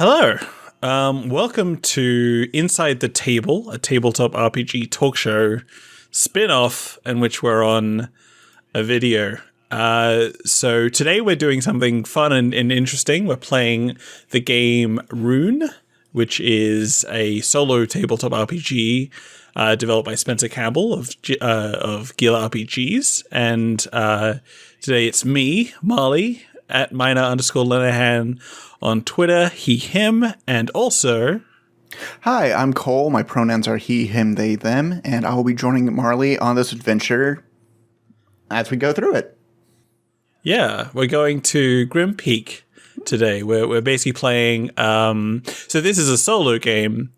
Hello. Welcome to Inside the Table, a tabletop RPG talk show spin-off in which we're on a video. So today we're doing something fun and interesting. We're playing the game Rune, which is a solo tabletop RPG developed by Spencer Campbell of Gila RPGs. And today it's me, Marley, at minor_Lenahan on Twitter, he, him, and also... Hi, I'm Cole. My pronouns are he, him, they, them, and I will be joining Marley on this adventure as we go through it. Yeah, we're going to Grim Peak today. We're basically playing... so this is a solo game,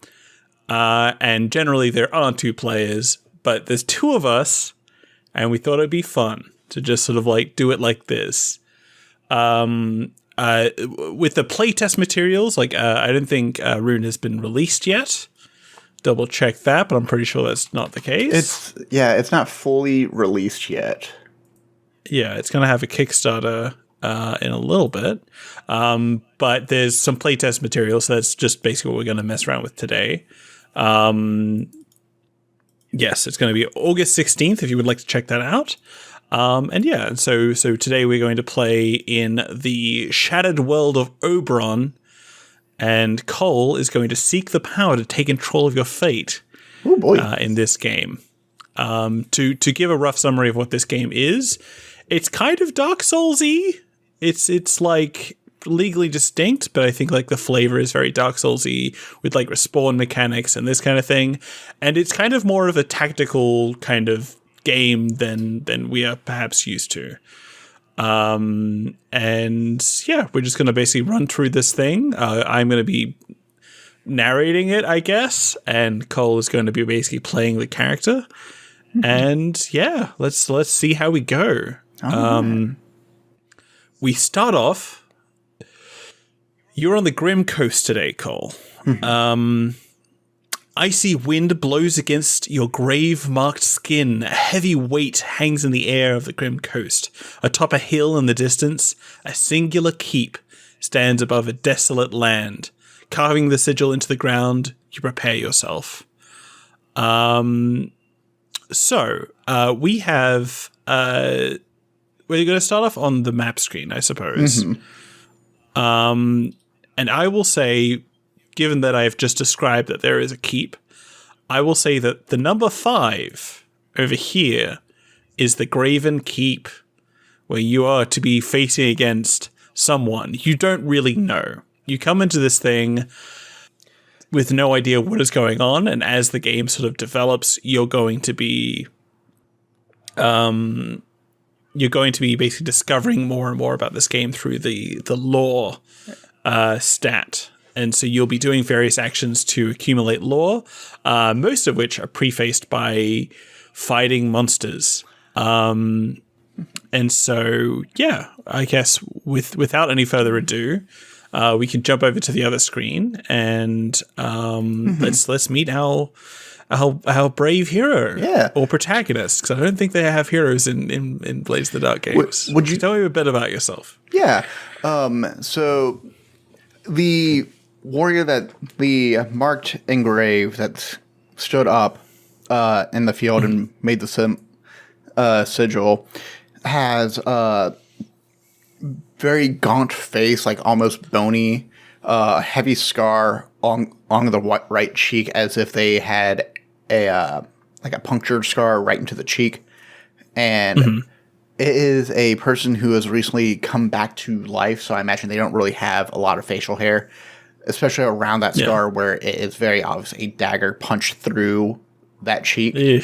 and generally there aren't two players, but there's two of us, and we thought it'd be fun to just sort of like do it like this. With the playtest materials, I don't think Rune has been released yet. Double check that, but I'm pretty sure that's not the case. It's not fully released yet. Yeah, it's going to have a Kickstarter in a little bit. But there's some playtest material, so that's just basically what we're going to mess around with today. Yes, it's going to be August 16th if you would like to check that out. So today we're going to play in the shattered world of Oberon, and Cole is going to seek the power to take control of your fate. Oh boy. In this game. To give a rough summary of what this game is, it's kind of Dark Souls-y. It's like legally distinct, but I think like the flavor is very Dark Souls-y with like respawn mechanics and this kind of thing. And it's kind of more of a tactical kind of game than we are perhaps used to. And yeah, we're just going to basically run through this thing. I'm going to be narrating it, I guess, and Cole is going to be basically playing the character. Mm-hmm. And yeah, let's see how we go. We start off. You're on the Grim Coast today, Cole. Mm-hmm. Icy wind blows against your grave-marked skin. A heavy weight hangs in the air of the Grim Coast. Atop a hill in the distance, a singular keep stands above a desolate land. Carving the sigil into the ground, you prepare yourself. We have... we're going to start off on the map screen, I suppose. Mm-hmm. And I will say... Given that I've just described that there is a keep, I will say that the number 5 over here is the Graven Keep, where you are to be facing against someone you don't really know. You come into this thing with no idea what is going on, and as the game sort of develops, you're going to be basically discovering more and more about this game through the lore stat. And so you'll be doing various actions to accumulate lore, most of which are prefaced by fighting monsters. And so, yeah, I guess without any further ado, we can jump over to the other screen and let's meet our brave hero or protagonist, because I don't think they have heroes in Blades of the Dark games. Would you tell me a bit about yourself? Yeah. So the warrior the marked engrave that stood up in the field and made the sigil has a very gaunt face, like almost bony, heavy scar on the right cheek, as if they had a punctured scar right into the cheek. And it is a person who has recently come back to life, so I imagine they don't really have a lot of facial hair, especially around that scar where it is very obvious a dagger punched through that cheek. They're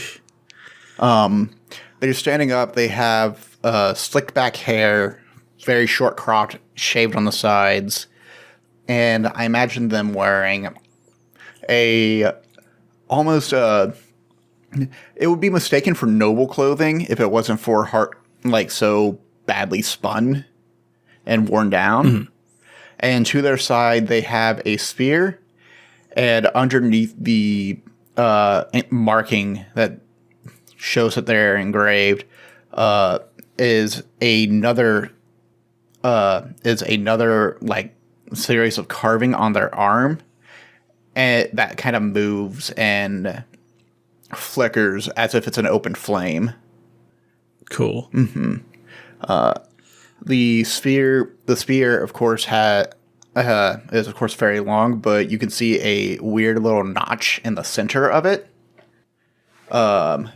standing up. They have slicked back hair, very short cropped, shaved on the sides. And I imagine them wearing it would be mistaken for noble clothing if it wasn't for so badly spun and worn down. Mm-hmm. And to their side, they have a spear, and underneath the marking that shows that they're engraved is another like series of carving on their arm, and that kind of moves and flickers as if it's an open flame. Cool. The spear, of course, is of course very long, but you can see a weird little notch in the center of it. And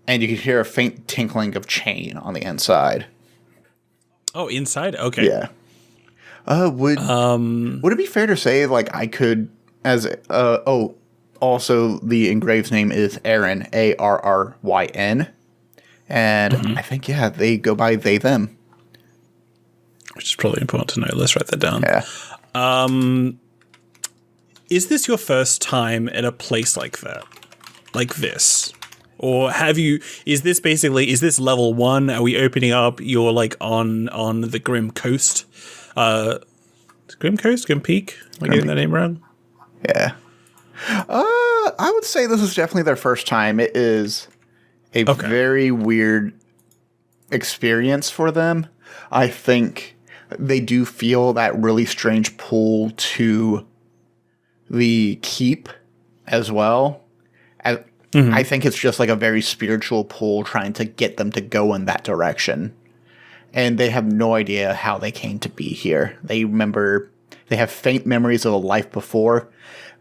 you can hear a faint tinkling of chain on the inside. Oh, inside? Okay. Yeah. Would it be fair to say, like, I could, also the engraved's name is Aaron, Arryn, and I think, they go by they, them. Which is probably important to know. Let's write that down. Yeah. Is this your first time at a place like that? Like this? Or is this level 1? Are we opening up? You're like on the Grim Coast? Grim Coast? Grim Peak? Am I getting that name wrong? Yeah. I would say this is definitely their first time. It is a very weird experience for them. I think they do feel that really strange pull to the keep as well. I think it's just like a very spiritual pull trying to get them to go in that direction. And they have no idea how they came to be here. They have faint memories of a life before,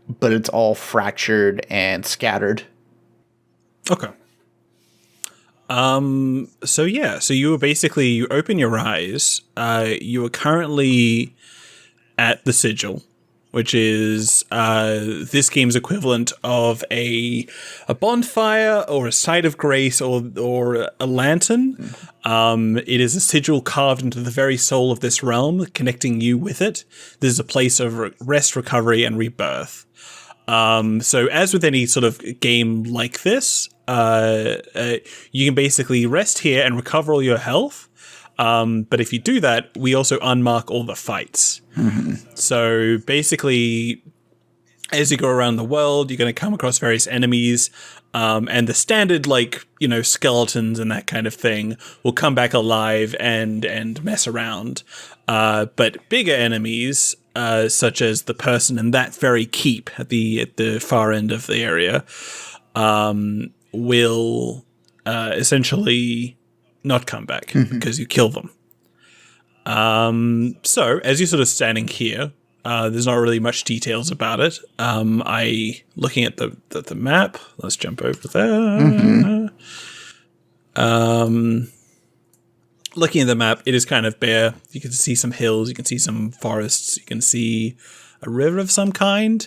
but it's all fractured and scattered. Okay. So you open your eyes. You are currently at the Sigil, which is this game's equivalent of a bonfire or a site of grace or a lantern. It is a sigil carved into the very soul of this realm, connecting you with it. This is a place of rest, recovery, and rebirth. So as with any sort of game like this, you can basically rest here and recover all your health. But if you do that, we also unmark all the fights. So basically, as you go around the world, you're going to come across various enemies, and the standard, skeletons and that kind of thing will come back alive and mess around. But bigger enemies, such as the person in that very keep at the far end of the area, will essentially not come back because you kill them. So as you're sort of standing here, there's not really much details about it. Looking at the map, let's jump over there. Looking at the map, it is kind of bare. You can see some hills, you can see some forests, you can see a river of some kind.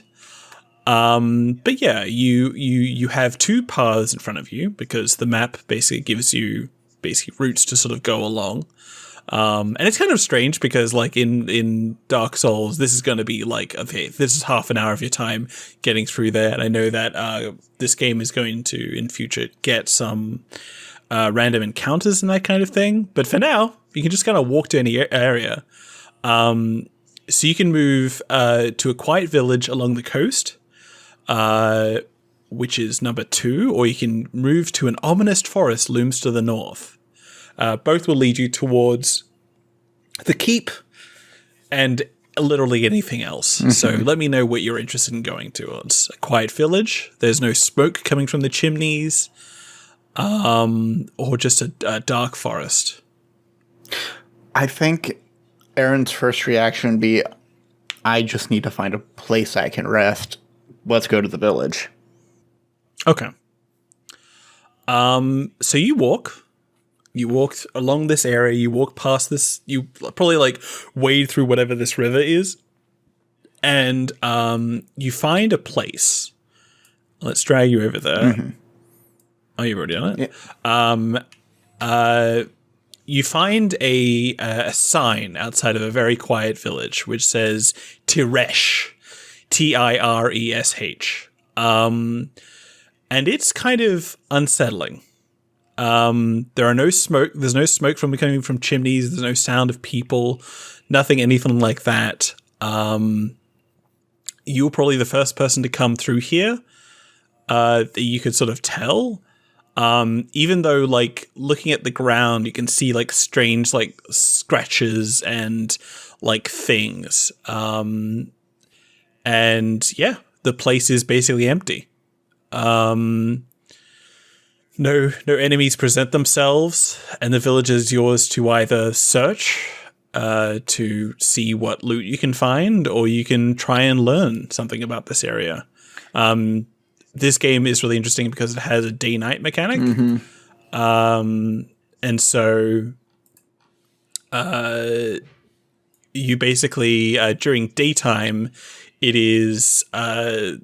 But yeah, you have two paths in front of you because the map basically gives you routes to sort of go along. And it's kind of strange because like in Dark Souls, this is going to be like, okay, this is half an hour of your time getting through there. And I know that this game is going to, in future, get some random encounters and that kind of thing. But for now, you can just kind of walk to any area. So you can move to a quiet village along the coast, which is number 2, or you can move to an ominous forest looms to the north. Both will lead you towards the keep and literally anything else. So let me know what you're interested in going towards. A quiet village, there's no smoke coming from the chimneys, or just a dark forest. I think Aaron's first reaction would be, I just need to find a place I can rest. Let's go to the village. Okay. So you walked along this area, you walk past this, you probably like wade through whatever this river is, and you find a place. Let's drag you over there. Oh, you've already done it? Yeah. You find a sign outside of a very quiet village which says Tiresh, Tiresh. And it's kind of unsettling. There's no smoke coming from chimneys, there's no sound of people, anything like that. You were probably the first person to come through here that you could sort of tell. Even though, like, looking at the ground, you can see, like, strange, like, scratches and, like, things. And, yeah, the place is basically empty. No enemies present themselves, and the village is yours to either search to see what loot you can find, or you can try and learn something about this area. This game is really interesting because it has a day-night mechanic. And so you basically, during daytime, it is a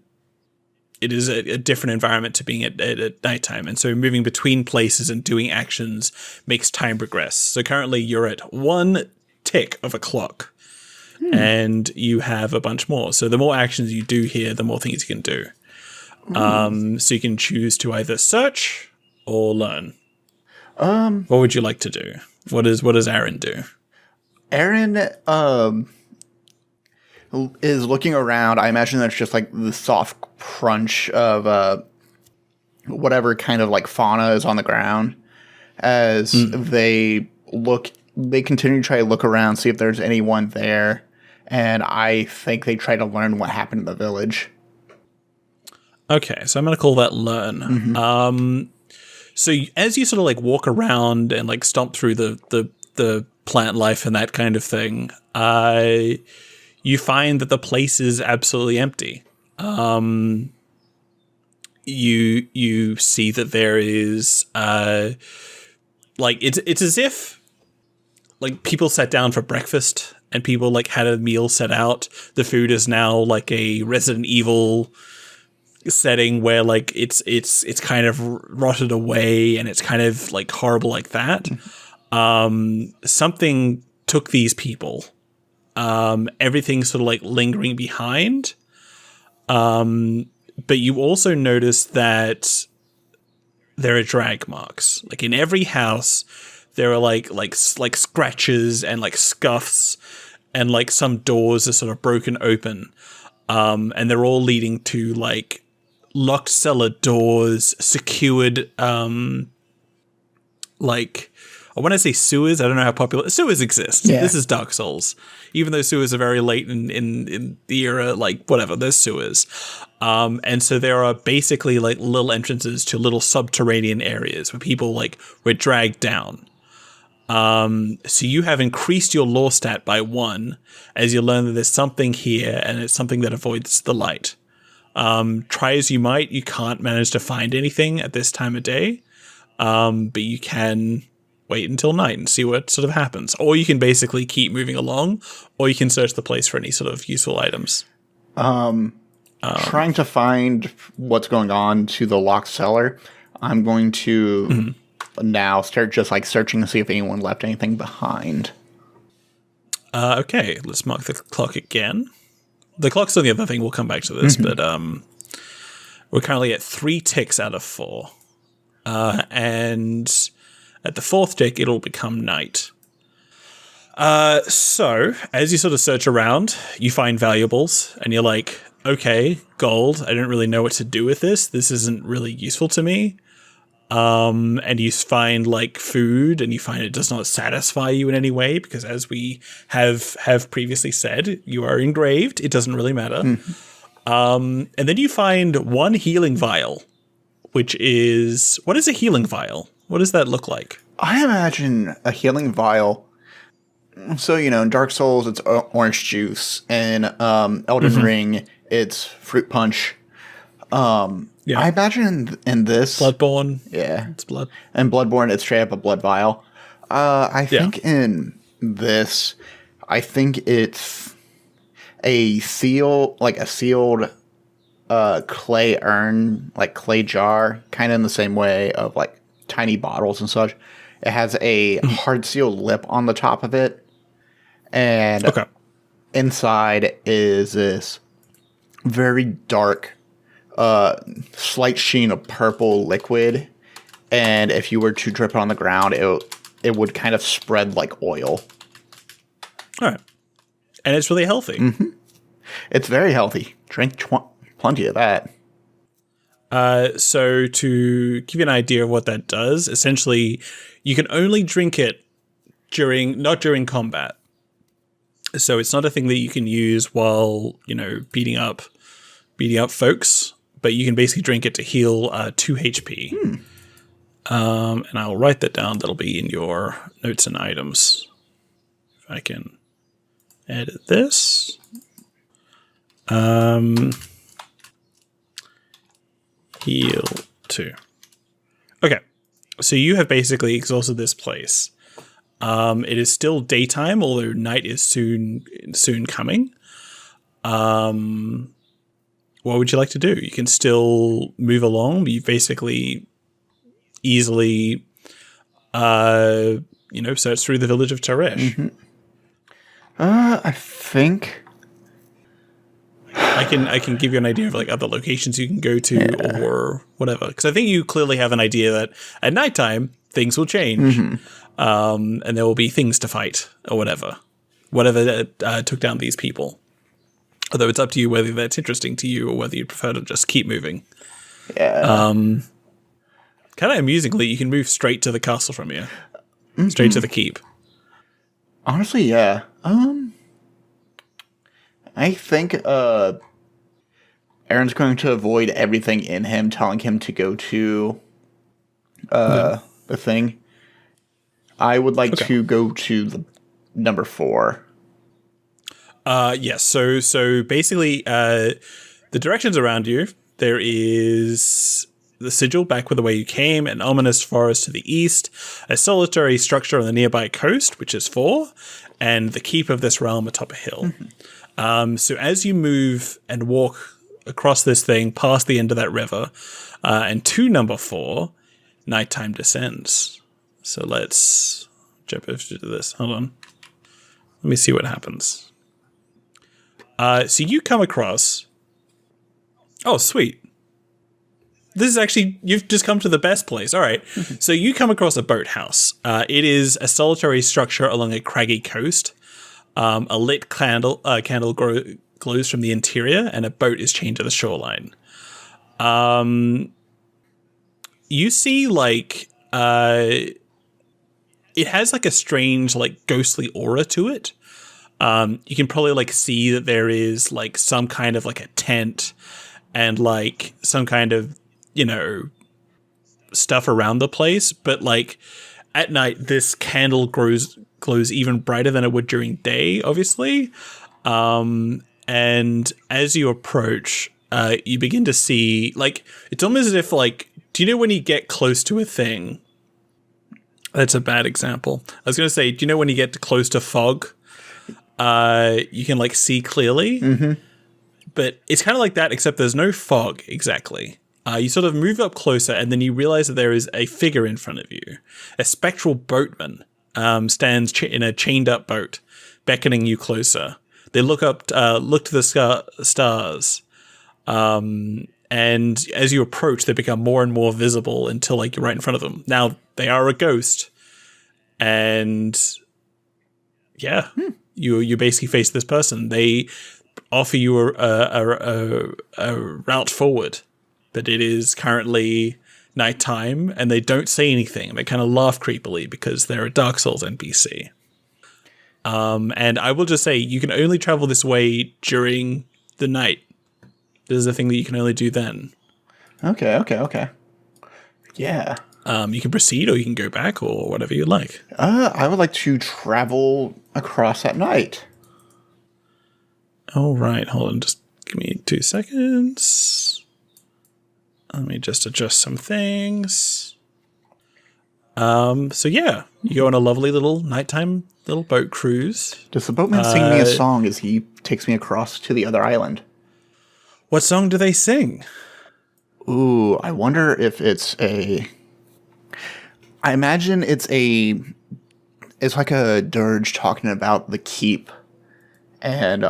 different environment to being at nighttime. And so moving between places and doing actions makes time progress. So currently you're at 1 tick of a clock and you have a bunch more. So the more actions you do here, the more things you can do. So you can choose to either search or learn. What would you like to do? What does Aaron do? Aaron is looking around. I imagine that's just like the soft crunch of whatever kind of like fauna is on the ground as they continue to try to look around, see if there's anyone there. And I think they try to learn what happened in the village. Okay, so I'm going to call that learn. So as you sort of like walk around and like stomp through the plant life and that kind of thing, you find that the place is absolutely empty. You see that there is like it's as if like people sat down for breakfast and people like had a meal set out. The food is now like a Resident Evil setting where like it's kind of rotted away and it's kind of like horrible like that. Something took these people. Everything's sort of like lingering behind. But you also notice that there are drag marks. Like in every house, there are like scratches and like scuffs, and like some doors are sort of broken open. And they're all leading to like locked cellar doors, secured, like, I want to say sewers. I don't know how popular sewers exist. Yeah. This is Dark Souls. Even though sewers are very late in the era, like whatever, there's sewers. And so there are basically like little entrances to little subterranean areas where people like were dragged down. So you have increased your lore stat by 1 as you learn that there's something here and it's something that avoids the light. Try as you might, you can't manage to find anything at this time of day. But you can wait until night and see what sort of happens. Or you can basically keep moving along, or you can search the place for any sort of useful items. Trying to find what's going on to the locked cellar, I'm going to now start just like searching to see if anyone left anything behind. Okay, let's mark the clock again. The clock's on the other thing. We'll come back to this, but we're currently at 3 ticks out of 4. And at the 4th tick, it'll become night. So, as you sort of search around, you find valuables, and you're like, okay, gold. I don't really know what to do with this. This isn't really useful to me. And you find, like, food, and you find it does not satisfy you in any way, because as we have previously said, you are engraved. It doesn't really matter. And then you find 1 healing vial, which is... What is a healing vial? What does that look like? I imagine a healing vial. So, you know, in Dark Souls, it's orange juice. In Elden Ring, it's fruit punch. I imagine in this... Bloodborne. Yeah. It's blood. And Bloodborne, it's straight up a blood vial. I think in this, I think it's a sealed clay urn, like clay jar, kind of in the same way of like tiny bottles and such. It has a hard sealed lip on the top of it. And inside is this very dark, slight sheen of purple liquid. And if you were to drip it on the ground, it would kind of spread like oil. All right. And it's really healthy. It's very healthy. Drink plenty of that. So to give you an idea of what that does, essentially, you can only drink it not during combat. So it's not a thing that you can use while, beating up folks, but you can basically drink it to heal 2 HP. And I'll write that down. That'll be in your notes and items. If I can edit this. Heal 2. Okay. So you have basically exhausted this place. It is still daytime, although night is soon coming. What would you like to do? You can still move along. You basically easily, search through the village of Tiresh. Mm-hmm. I think I can give you an idea of like other locations you can go to or whatever. Because I think you clearly have an idea that at nighttime things will change, and there will be things to fight or whatever that took down these people. Although it's up to you whether that's interesting to you or whether you prefer to just keep moving. Yeah. Kind of amusingly, you can move straight to the castle from here, straight to the keep. Honestly, yeah. I think Aaron's going to avoid everything in him, telling him to go to the thing. I would like to go to the number 4. Yes. So basically, the directions around you, there is the sigil back with the way you came, an ominous forest to the east, a solitary structure on the nearby coast, which is 4, and the keep of this realm atop a hill. So as you move and walk across this thing, past the end of that river, and to number 4, nighttime descends. So let's jump over to this. Hold on. Let me see what happens. So you come across... Oh, sweet. This is actually... You've just come to the best place. All right. So you come across a boathouse. It is a solitary structure along a craggy coast. A lit candle glows from the interior, and a boat is chained to the shoreline. You see, like... it has, like, a strange, like, ghostly aura to it. You can probably like see that there is like some kind of like a tent and like some kind of, stuff around the place. But like at night, this candle glows even brighter than it would during day, obviously. And as you approach, you begin to see like, it's almost as if like, do you know when you get close to a thing? That's a bad example. I was going to say, do you know when you get close to fog? You can like see clearly, but it's kind of like that, except there's no fog exactly. You sort of move up closer, and then you realize that there is a figure in front of you. A spectral boatman stands in a chained up boat, beckoning you closer. They look to the stars, and as you approach, they become more and more visible until like you're right in front of them. Now they are a ghost, and yeah. You basically face this person. They offer you a route forward, but it is currently nighttime, and they don't say anything. They kind of laugh creepily because they're a Dark Souls NPC. And I will just say, you can only travel this way during the night. This is a thing that you can only do then. Okay. Yeah. You can proceed, or you can go back, or whatever you like. I would like to travel across at night. All right, hold on. Just give me 2 seconds. Let me just adjust some things. So yeah, you go on a lovely little nighttime little boat cruise. Does the boatman sing me a song as he takes me across to the other island? What song do they sing? Ooh, I wonder if it's a... I imagine it's like a dirge talking about the keep and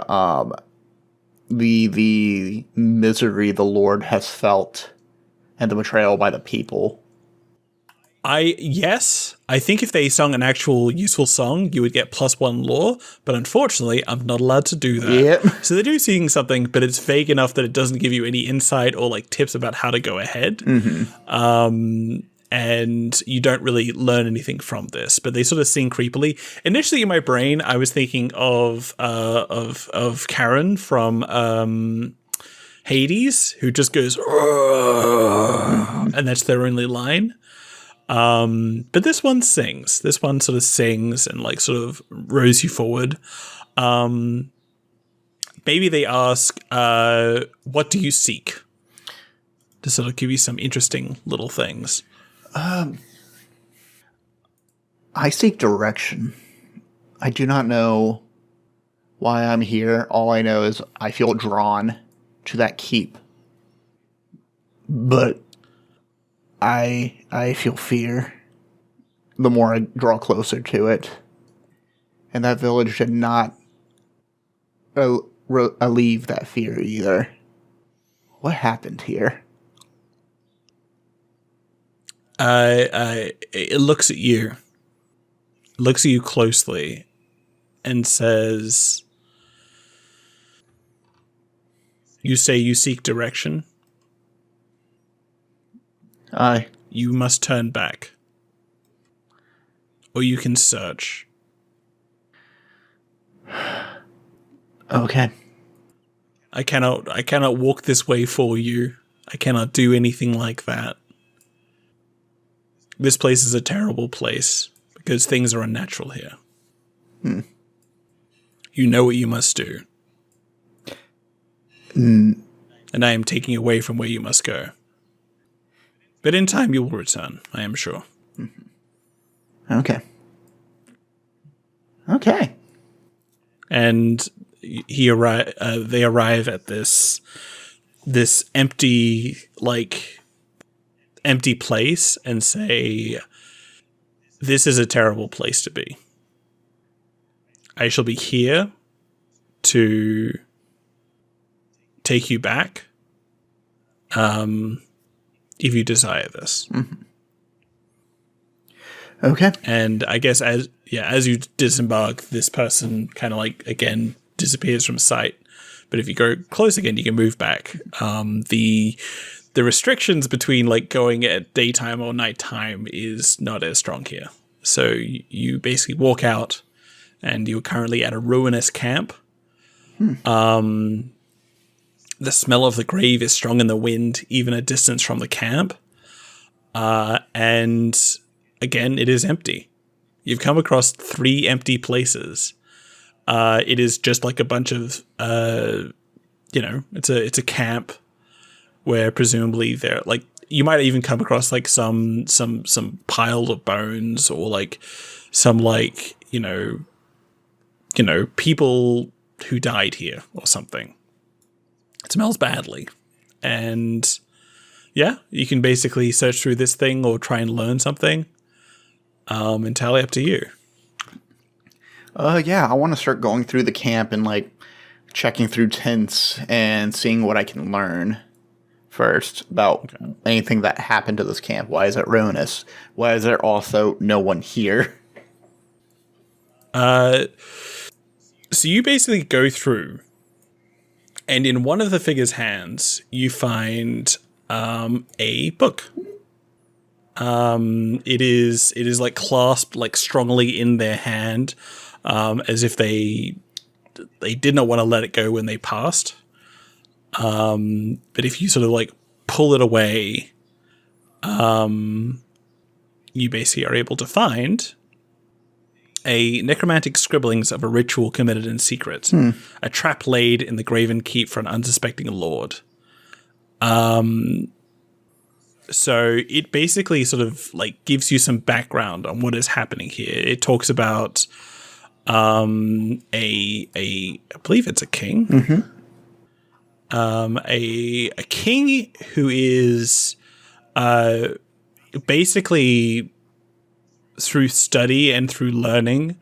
the misery the Lord has felt and the betrayal by the people. I think if they sung an actual useful song, you would get +1 lore, but unfortunately, I'm not allowed to do that. Yep. So they do sing something, but it's vague enough that it doesn't give you any insight or like tips about how to go ahead. And you don't really learn anything from this, but they sort of sing creepily. Initially, in my brain, I was thinking of Karen from Hades, who just goes, and that's their only line. But this one sings. This one sort of sings and like sort of rows you forward. Maybe they ask, "What do you seek?" To sort of give you some interesting little things. I seek direction. I do not know why I'm here. All I know is I feel drawn to that keep. But I feel fear the more I draw closer to it. And that village did not alleviate that fear either. What happened here? It looks at you closely, and says, "You say you seek direction? Aye. You must turn back, or you can search." Okay. I cannot walk this way for you. I cannot do anything like that. This place is a terrible place because things are unnatural here. You know what you must do. And I am taking you away from where you must go. But in time you will return, I am sure. Okay. Okay. And they arrive at this empty place and say, "This is a terrible place to be. I shall be here to take you back if you desire this." Okay. And I guess as you disembark, this person kind of like again disappears from sight. But if you go close again, you can move back. The restrictions between like going at daytime or nighttime is not as strong here. So you basically walk out, and you're currently at a ruinous camp. The smell of the grave is strong in the wind, even a distance from the camp. And again, it is empty. You've come across 3 empty places. It is just like a bunch of, it's a camp where presumably they're like, you might even come across like some pile of bones or like some like, people who died here or something. It smells badly. And yeah, you can basically search through this thing or try and learn something. Entirely up to you. Yeah, I want to start going through the camp and like checking through tents and seeing what I can learn first about anything that happened to this camp. Why is it ruinous? Why is there also no one here? So you basically go through, and in one of the figure's hands, you find a book. It is like clasped like strongly in their hand, as if they did not want to let it go when they passed. But if you sort of like pull it away, you basically are able to find a necromantic scribblings of a ritual committed in secret, a trap laid in the graven keep for an unsuspecting lord. So it basically sort of like gives you some background on what is happening here. It talks about I believe it's a king. A king who is basically through study and through learning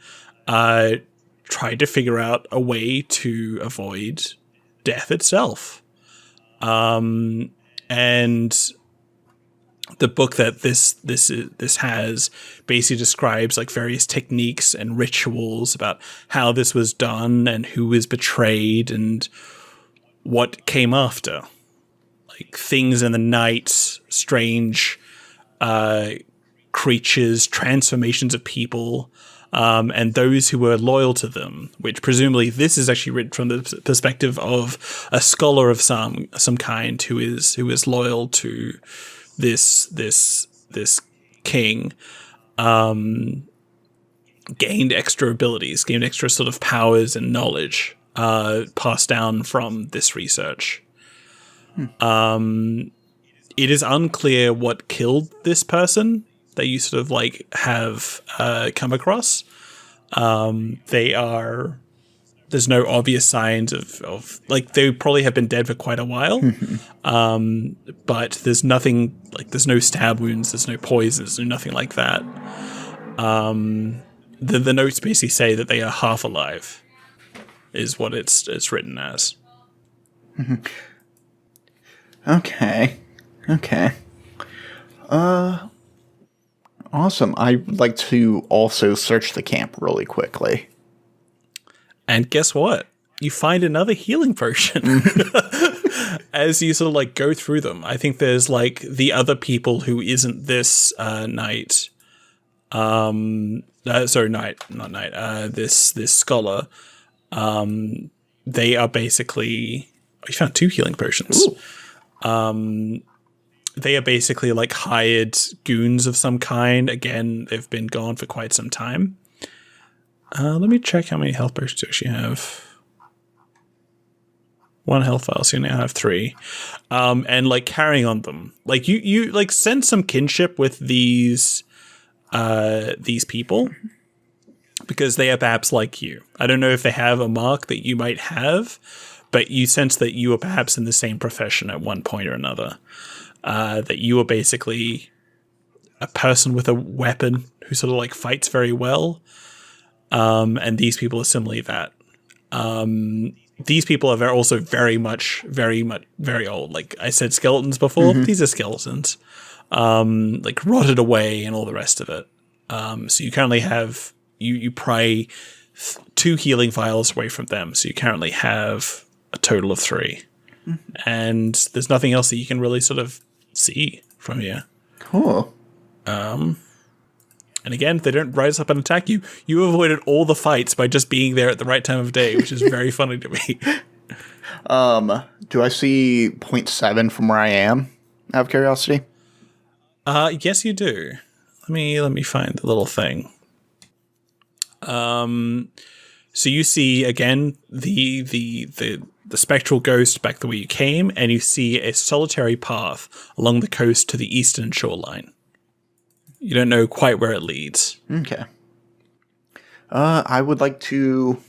tried to figure out a way to avoid death itself. And the book that this has basically describes like various techniques and rituals about how this was done and who was betrayed and what came after. Like things in the night, strange creatures, transformations of people, and those who were loyal to them, which presumably this is actually written from the perspective of a scholar of some kind who is loyal to this king, gained extra abilities, gained extra sort of powers and knowledge passed down from this research. It is unclear what killed this person that you sort of like have come across. There's no obvious signs of like they probably have been dead for quite a while. But there's nothing like there's no stab wounds, there's no poisons, no nothing like that. The notes basically say that they are half alive, is what it's written as. Okay. Awesome. I'd like to also search the camp really quickly. And guess what? You find another healing potion as you sort of like go through them. I think there's like the other people who isn't this knight. This scholar. They are basically. You found 2 healing potions. They are basically like hired goons of some kind. Again, they've been gone for quite some time. Let me check how many health potions you actually have. 1 health vial, so you now have 3. And like carrying on them. Like you like sense some kinship with these people. Because they are perhaps like you. I don't know if they have a mark that you might have, but you sense that you were perhaps in the same profession at one point or another. That you are basically a person with a weapon who sort of like fights very well. And these people are similarly that. These people are also very old. Like I said, skeletons before. These are skeletons. Like rotted away and all the rest of it. So you currently have you pry 2 healing vials away from them. So you currently have a total of 3. And there's nothing else that you can really sort of see from here. Cool. And again, if they don't rise up and attack you, you avoided all the fights by just being there at the right time of day, which is very funny to me. Do I see 0.7 from where I am? Out of curiosity. Yes, you do. Let me find the little thing. So you see again the spectral ghost back the way you came, and you see a solitary path along the coast to the eastern shoreline. You don't know quite where it leads. Okay. I would like to...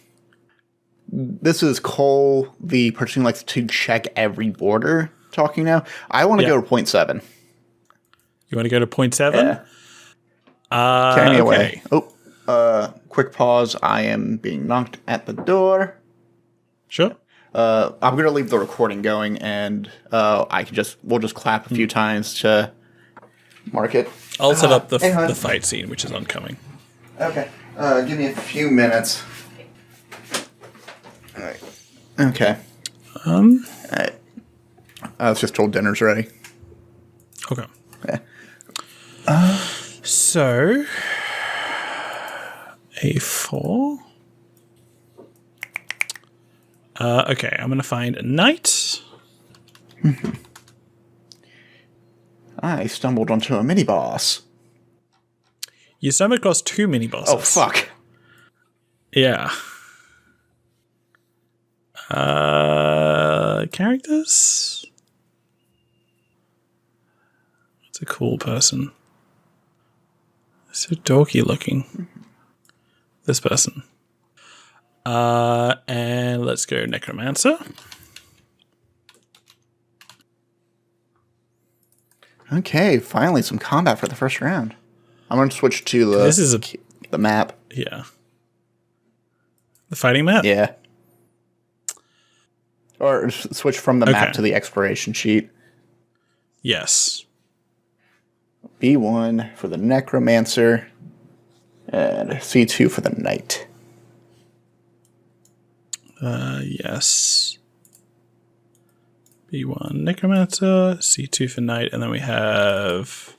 This is Cole, the person who likes to check every border, talking now. I want to go to 0.7. You want to go to 0.7? Yeah. Carry me away. Oh, quick pause. I am being knocked at the door. Sure. I'm going to leave the recording going, and we'll just clap a few times to mark it. I'll set up the fight scene, which is oncoming. Okay. Give me a few minutes. All right. Okay. All right. I was just told dinner's ready. Okay. Yeah. So, A4. Okay, I'm going to find a knight. I stumbled onto a mini-boss. You stumbled across 2 mini-bosses. Oh, fuck. Yeah. Characters? It's a cool person. So dorky looking. This person. And let's go Necromancer. Okay, finally some combat for the first round. I'm going to switch to the map. Yeah. The fighting map? Yeah. Or switch from the map to the exploration sheet. Yes. B1 for the necromancer, and C2 for the knight. Yes. B1 necromancer, C2 for knight, and then we have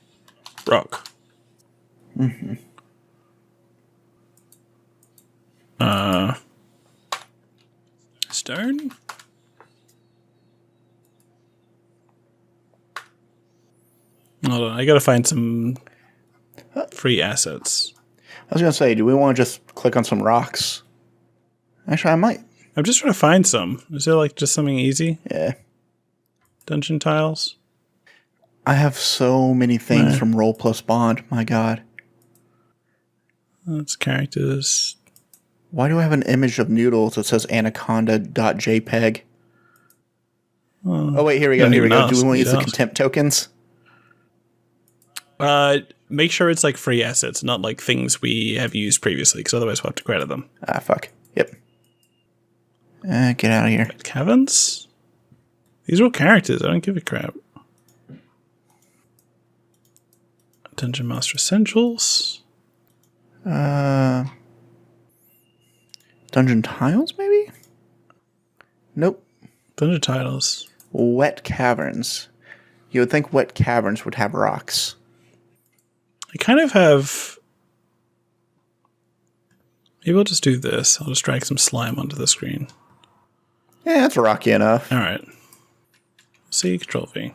rock. Stone. Hold on, I gotta find some free assets. I was going to say, do we want to just click on some rocks? Actually, I might. I'm just trying to find some. Is there like just something easy? Yeah. Dungeon tiles? I have so many things from Roll Plus Bond. My God. That's characters. Why do I have an image of noodles that says anaconda.jpg? Oh, wait, here we go. Do we want to use the contempt tokens? Make sure it's like free assets, not like things we have used previously, because otherwise we'll have to credit them. Ah, fuck. Yep. Get out of here. Caverns? These are all characters. I don't give a crap. Dungeon Master Essentials. Dungeon tiles, maybe? Nope. Dungeon titles. Wet caverns. You would think wet caverns would have rocks. I kind of have... Maybe I'll just do this. I'll just drag some slime onto the screen. Yeah, that's rocky enough. All right. C, Control V.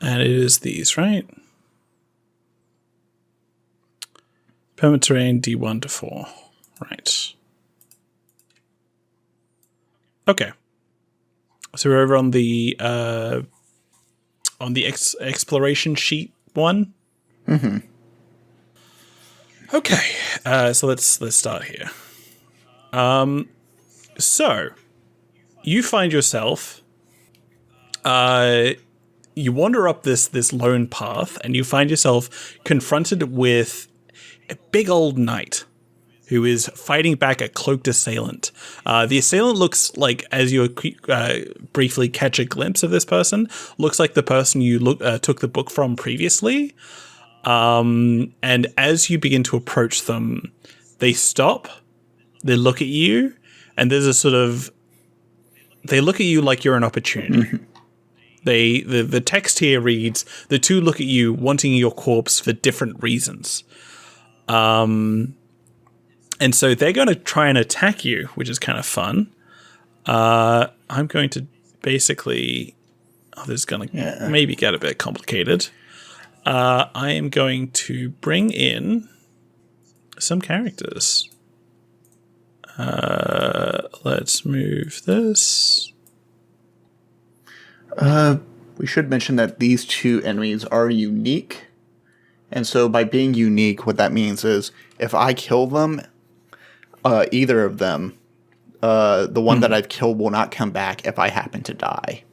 And it is these, right? Permanent terrain D1 to 4. Right. Okay. So we're over on the exploration sheet one. Mm-hmm. Okay. So let's start here. So you find yourself you wander up this lone path and you find yourself confronted with a big old knight who is fighting back a cloaked assailant. The assailant looks like, as you briefly catch a glimpse of this person, looks like the person you took the book from previously. And as you begin to approach them, they stop, they look at you, and there's a sort of... They look at you like you're an opportunity. The text here reads, the two look at you wanting your corpse for different reasons. And so they're going to try and attack you, which is kind of fun. I'm going to basically... Oh, this is going to maybe get a bit complicated. I am going to bring in some characters. Let's move this. We should mention that these two enemies are unique. And so by being unique, what that means is if I kill them, either of them, the one that I've killed will not come back if I happen to die.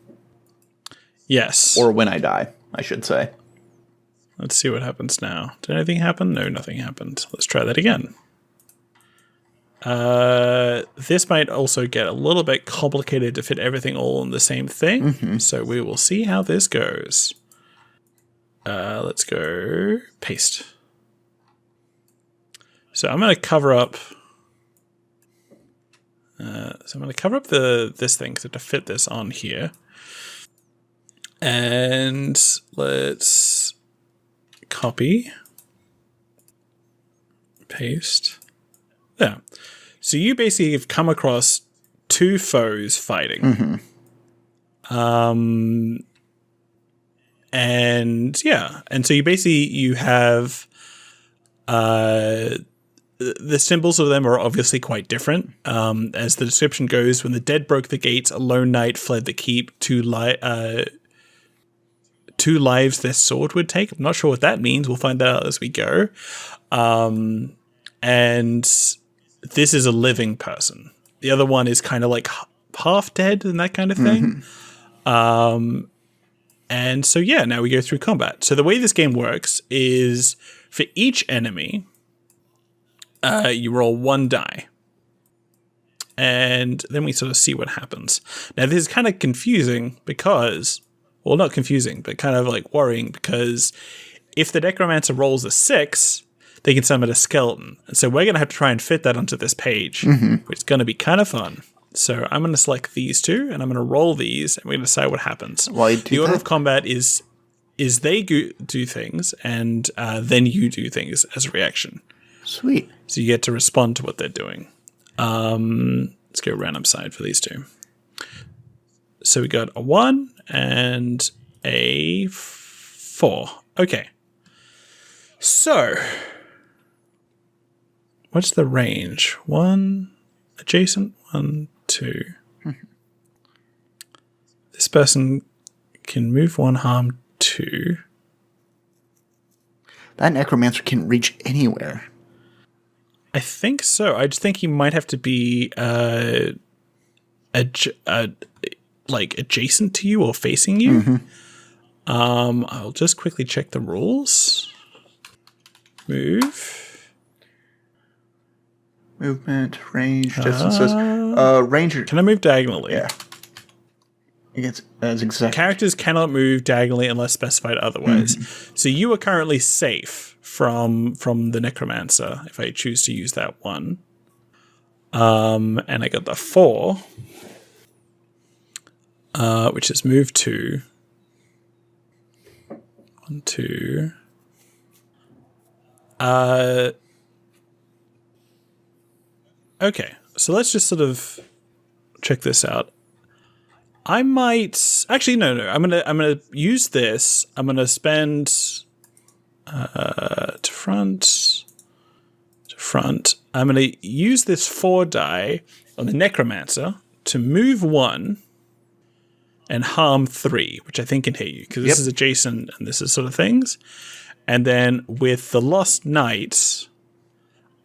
Yes. Or when I die, I should say. Let's see what happens now. Did anything happen? No, nothing happened. Let's try that again. This might also get a little bit complicated to fit everything all in the same thing. So we will see how this goes. Let's go paste. So I'm going to cover up... So I'm going to cover up this thing to fit this on here. And let's copy, paste. Yeah. So you basically have come across two foes fighting. And yeah. And so you have the symbols of them are obviously quite different. As the description goes, when the dead broke the gates, a lone knight fled the keep, two lives their sword would take. I'm not sure what that means. We'll find that out as we go. And this is a living person. The other one is kind of like half dead and that kind of thing. And so, yeah, now we go through combat. So the way this game works is for each enemy, you roll one die. And then we sort of see what happens. Now, this is kind of confusing because well, not confusing, but kind of like worrying, because if the necromancer rolls a 6, they can summon a skeleton. And so we're going to have to try and fit that onto this page, which is going to be kind of fun. So I'm going to select these two, and I'm going to roll these, and we're going to decide what happens. The order of combat is they do things, and then you do things as a reaction. Sweet. So you get to respond to what they're doing. Let's go random side for these two. So we got a 1 and a 4. Okay. So, what's the range? 1, adjacent, 1, 2. This person can move 1, harm 2. That necromancer can reach anywhere. I think so. I just think he might have to be like adjacent to you or facing you. I'll just quickly check the rules. Movement, range, distances. Ranger. Can I move diagonally? Yeah. That's exactly. Characters cannot move diagonally unless specified otherwise. So you are currently safe from the necromancer if I choose to use that one. And I got the 4, which is move 2. 1, 2. Okay, so let's just sort of check this out. I might actually no. I'm gonna use this. I'm gonna spend to front. I'm gonna use this 4 die on the necromancer to move 1 and harm 3, which I think can hit you because this is adjacent and this is sort of things. And then with the Lost Knight,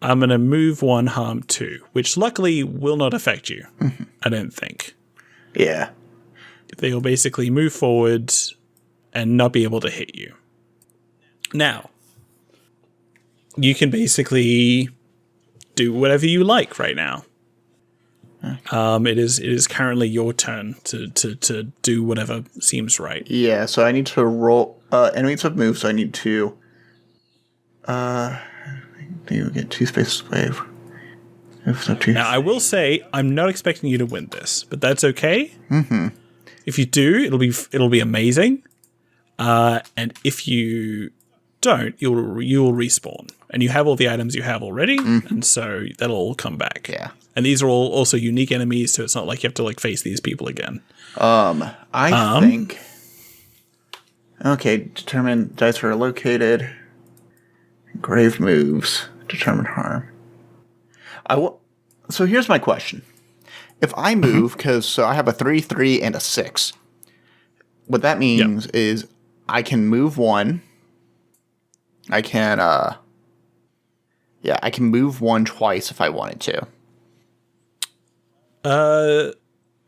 I'm going to move 1, harm 2, which luckily will not affect you, I don't think. Yeah. They will basically move forward and not be able to hit you. Now, you can basically do whatever you like right now. It is currently your turn to do whatever seems right. Yeah, so I need to roll enemies have moved, so I need to you get 2 spaces away. Now I will say I'm not expecting you to win this, but that's okay. If you do, it'll be amazing. And if you don't, you'll respawn, and you have all the items you have already, and so that'll all come back. Yeah. And these are all also unique enemies, so it's not like you have to like face these people again. I think. Okay, determine dice are located. Grave moves. Determine harm. So here's my question. If I move, because I have a 3, 3, and a 6, what that means is I can move 1. I can, I can move 1 twice if I wanted to.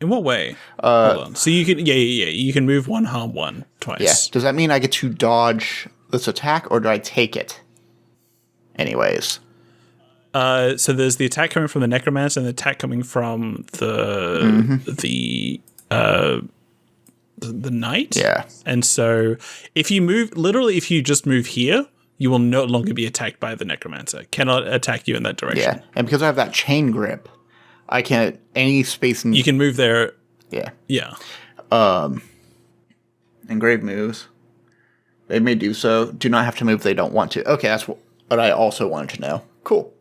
In what way? Hold on. So you can, you can move 1, harm 1 twice. Yeah. Does that mean I get to dodge this attack, or do I take it? Anyways. So there's the attack coming from the necromancer and the attack coming from the knight. Yeah. And so if you just move here, you will no longer be attacked by the necromancer. Cannot attack you in that direction. Yeah. And because I have that chain grip, I can any space you can move there. Yeah. Yeah. And grave moves. They may do so. Do not have to move if they don't want to. Okay, that's what I also wanted to know. Cool.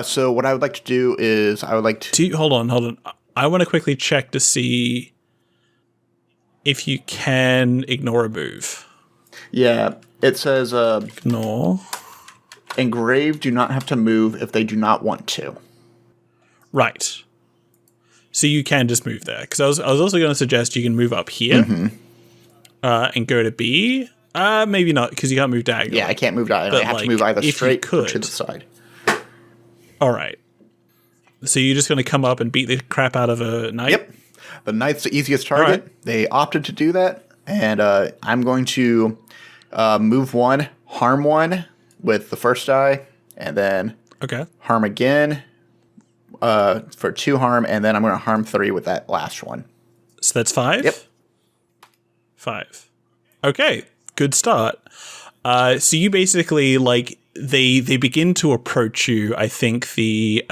So what I would like to do is I would like to... Hold on. I want to quickly check to see if you can ignore a move. Yeah, it says... Ignore. Engraved do not have to move if they do not want to. Right. So you can just move there. Because I was also going to suggest you can move up here and go to B. Maybe not, because you can't move diagonally. Yeah, I can't move diagonally. I have to move either straight or to the side. All right. So you're just going to come up and beat the crap out of a knight? Yep. The knight's the easiest target. Right. They opted to do that. And I'm going to move 1, harm 1 with the first die, and then harm again for 2 harm, and then I'm going to harm 3 with that last one. So that's 5? Yep. 5. Okay, good start. So you basically, like, they begin to approach you. I think the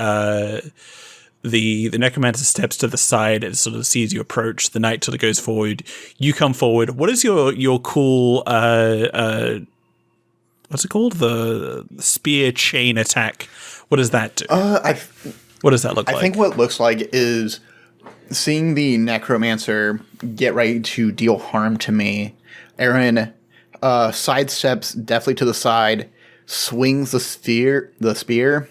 necromancer steps to the side and sort of sees you approach. The knight sort of goes forward. You come forward. What is your cool what's it called? The spear chain attack. What does that do? What does that look like? I think what it looks like is seeing the necromancer get ready to deal harm to me. Aaron sidesteps definitely to the side, swings the spear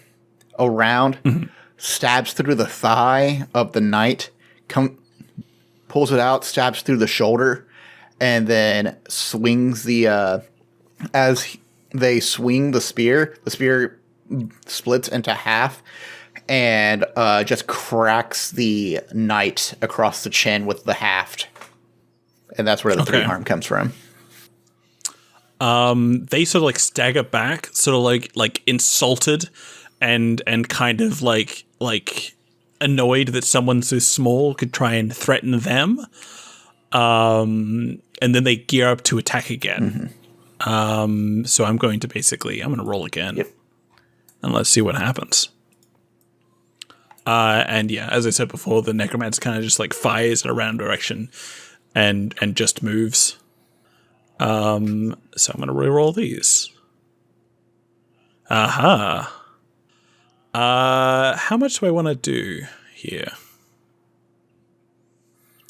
around, stabs through the thigh of the knight, pulls it out, stabs through the shoulder, and then swings as they swing the spear splits into half and just cracks the knight across the chin with the haft. And that's where the 3 harm comes from. They sort of like stagger back, sort of like insulted and kind of like annoyed that someone so small could try and threaten them. And then they gear up to attack again. So I'm going to roll again. Yep. And let's see what happens. And yeah, as I said before, the necromancer kind of just like fires in a random direction and just moves. So I'm going to reroll these. Aha. How much do I want to do here?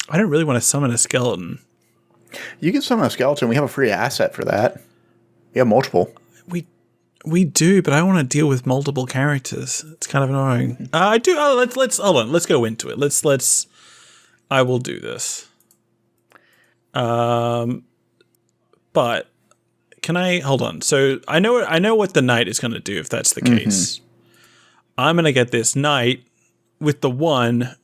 I don't really want to summon a skeleton. You can summon a skeleton. We have a free asset for that. We have multiple. We do, but I want to deal with multiple characters. It's kind of annoying. I do. Let's hold on. Let's go into it. Let's. I will do this. But can I hold on? So I know what the knight is going to do if that's the case. I'm going to get this knight with the 1.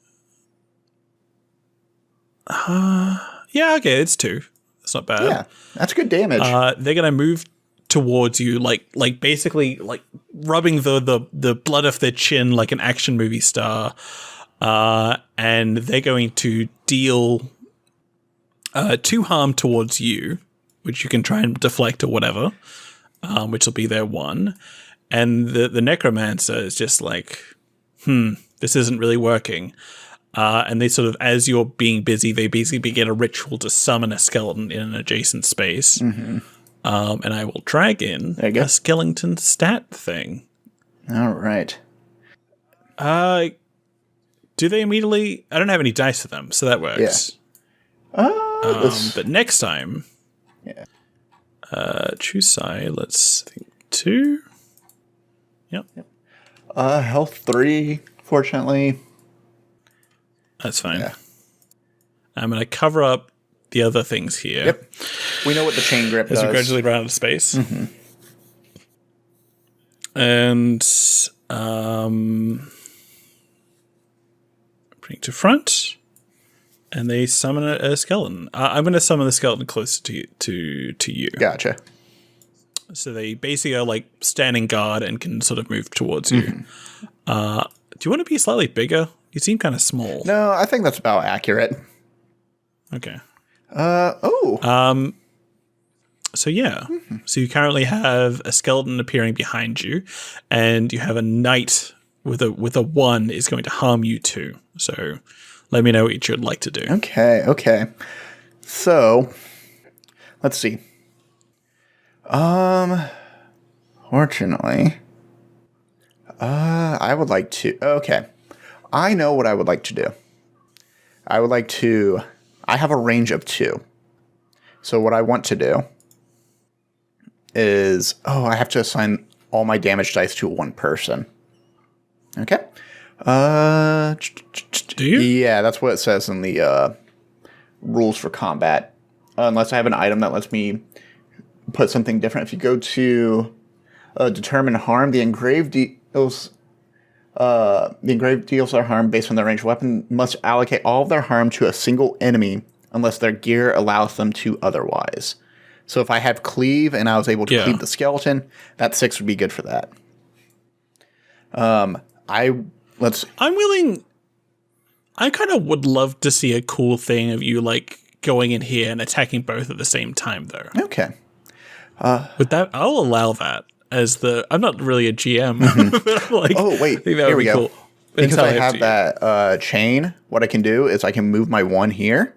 Yeah, okay, it's 2. That's not bad. Yeah, that's good damage. They're going to move towards you, like basically like rubbing the blood off their chin like an action movie star. And they're going to deal 2 harm towards you, which you can try and deflect or whatever, which will be their 1. And the necromancer is just like, this isn't really working. And they sort of, as you're being busy, they basically begin a ritual to summon a skeleton in an adjacent space. And I will drag in a skeleton stat thing. All right. Do they immediately? I don't have any dice for them, so that works. Yeah. But next time, choose side. Let's think 2. Yep. Health 3, fortunately. That's fine. Yeah. I'm going to cover up the other things here. Yep. We know what the chain grip does. As we gradually run out of space. And bring to front. And they summon a skeleton. I'm going to summon the skeleton closer to you. Gotcha. So they basically are like standing guard and can sort of move towards you. Do you want to be slightly bigger? You seem kind of small. No, I think that's about accurate. Okay. So yeah. So you currently have a skeleton appearing behind you, and you have a knight with a 1 is going to harm you too. So let me know what you'd like to do. Okay. So let's see. Fortunately, I would like to. Okay, I know what I would like to do. I have a range of 2. So what I want to do is, I have to assign all my damage dice to 1 person. Okay. Do you? Yeah, that's what it says in the rules for combat. Unless I have an item that lets me put something different. If you go to determine harm, the engraved deals their harm based on their range. Weapon must allocate all of their harm to a single enemy unless their gear allows them to otherwise. So if I have cleave and I was able to cleave the skeleton, that 6 would be good for that. I'm willing. I kind of would love to see a cool thing of you like going in here and attacking both at the same time, though. Okay. I'll allow that as I'm not really a GM, but I'm like, Oh, wait. I think that Here would we be go. cool. Because I Entirely up have to you. that chain, what I can do is I can move my 1 here.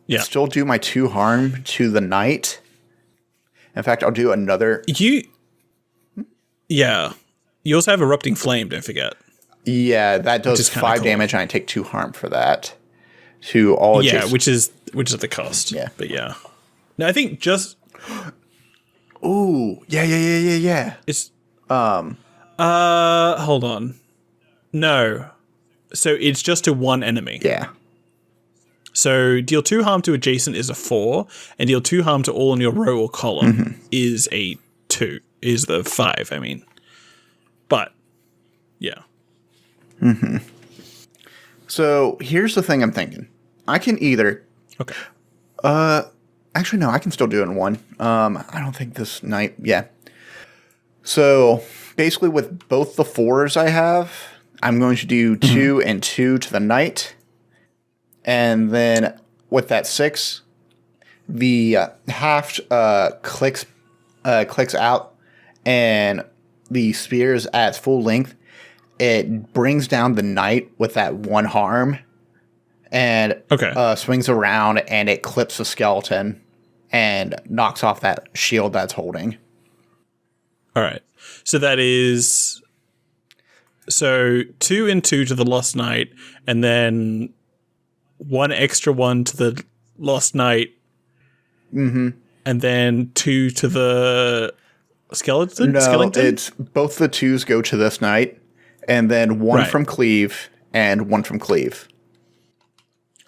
Yeah. Still do my 2 harm to the knight. In fact, I'll do another. Yeah. You also have Erupting Flame, don't forget. Yeah, that does is kinda 5 cool. damage, and I take 2 harm for that. To all Yeah, adjacent. which is the cost. Yeah. But yeah. No, I think just Ooh, yeah. it's hold on. No. So it's just to one enemy. Yeah. So deal 2 harm to adjacent is a 4, and deal 2 harm to all in your row or column Mm-hmm. is a 2. Is the 5, I mean. But yeah. So here's the thing I'm thinking. I can either. Okay. Actually, no, I can still do it in 1. I don't think this knight. Yeah. So basically, with both the 4s I have, I'm going to do 2 and 2 to the knight. And then with that 6, the half clicks out, and the spear is at its full length. It brings down the knight with that 1 harm, and swings around, and it clips the skeleton and knocks off that shield that's holding. All right. So that is 2 and 2 to the Lost Knight, and then 1 extra 1 to the Lost Knight. And then 2 to the skeleton? No, Skeleton? it's both the 2s go to this knight, and then 1 from cleave and 1 from cleave.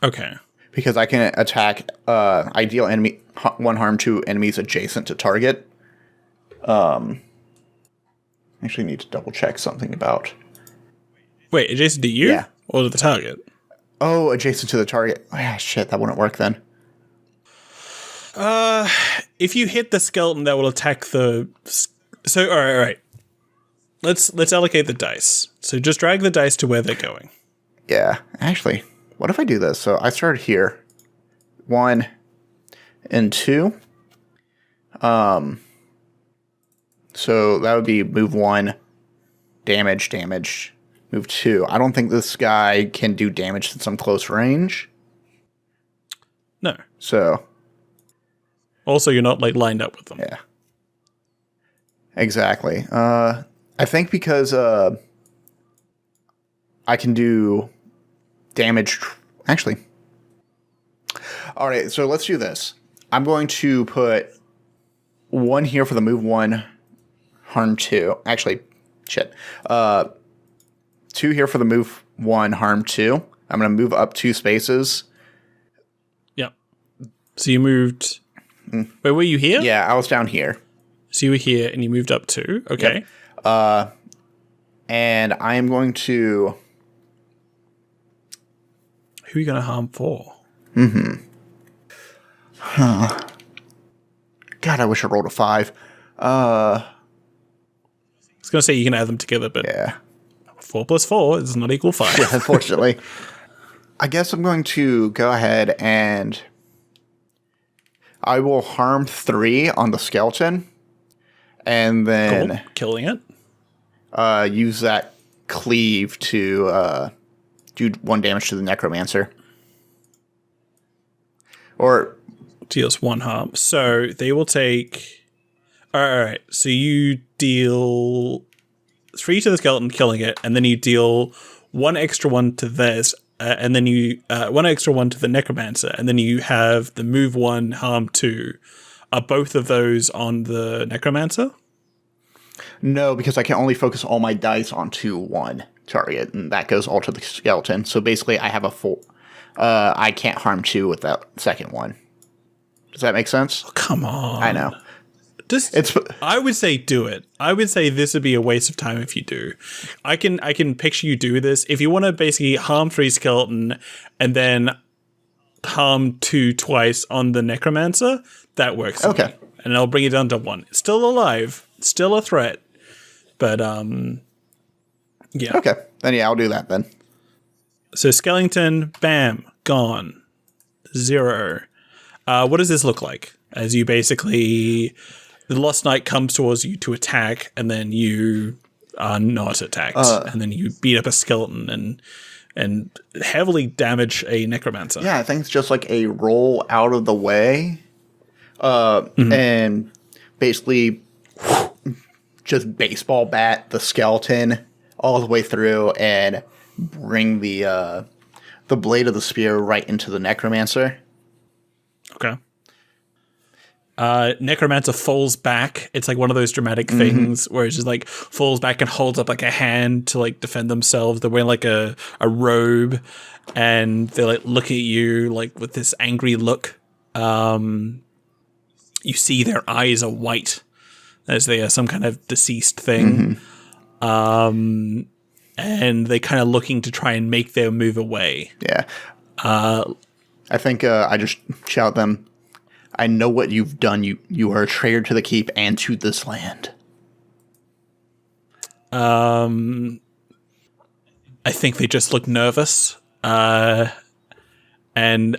Okay. Because I can attack ideal enemy 1 harm to enemies adjacent to target. Actually need to double check something about. Wait, adjacent to you? Yeah. Or to the target? Oh, adjacent to the target. Oh, yeah, shit, that wouldn't work then. If you hit the skeleton, that will attack the. So, all right. Let's allocate the dice. So just drag the dice to where they're going. Yeah, actually, what if I do this? So I started here. 1 and 2. So that would be move 1, damage. Move 2. I don't think this guy can do damage since I'm close range. No. So Also, you're not lined up with them. yeah, exactly. I think because I can do damage. Actually, all right. So let's do this. I'm going to put 1 here for the move 1, harm 2. Actually, shit. 2 here for the move 1, harm 2. I'm going to move up 2 spaces. Yeah. So you moved. Wait, were you here? Yeah, I was down here. So you were here and you moved up 2. Okay. Yep. And I am going to. Who are you going to harm for? God, I wish I rolled a 5. I was going to say you can add them together, but Yeah. 4 plus 4 is not equal 5. Yeah, unfortunately. I guess I'm going to go ahead and I will harm 3 on the skeleton, and then Cool. Killing it. use that cleave to do 1 damage to the necromancer. Or Deals 1 harm. So they will take. All right. So you deal 3 to the skeleton, killing it, and then you deal 1 extra 1 to theirs, and then you 1 extra 1 to the necromancer, and then you have the move 1, harm 2. Are both of those on the necromancer? no, because I can only focus all my dice onto 1 target, and that goes all to the skeleton. So basically, I have a full. I can't harm 2 with that second one. Does that make sense? Oh, come on. I know. I would say do it. I would say this would be a waste of time if you do. I can picture you do this. If you want to basically harm 3 skeleton and then harm 2 twice on the necromancer, that works. for Okay. me. And I'll bring it down to 1. It's still alive. It's still a threat. But yeah. Okay. Then yeah, I'll do that then. So skeleton, bam, gone. 0. What does this look like? As you basically, the Lost Knight comes towards you to attack, and then you are not attacked, and then you beat up a skeleton and heavily damage a necromancer. Yeah, I think it's just like a roll out of the way, and basically just baseball bat the skeleton all the way through and bring the blade of the spear right into the necromancer. Okay. Necromancer falls back. It's like one of those dramatic things where it's just like falls back and holds up like a hand to like defend themselves. They're wearing like a robe, and they like look at you like with this angry look. You see their eyes are white as they are some kind of deceased thing. And they're kind of looking to try and make their move away. Yeah. I think I just shout them, I know what you've done. You are a traitor to the keep and to this land. I think they just look nervous. And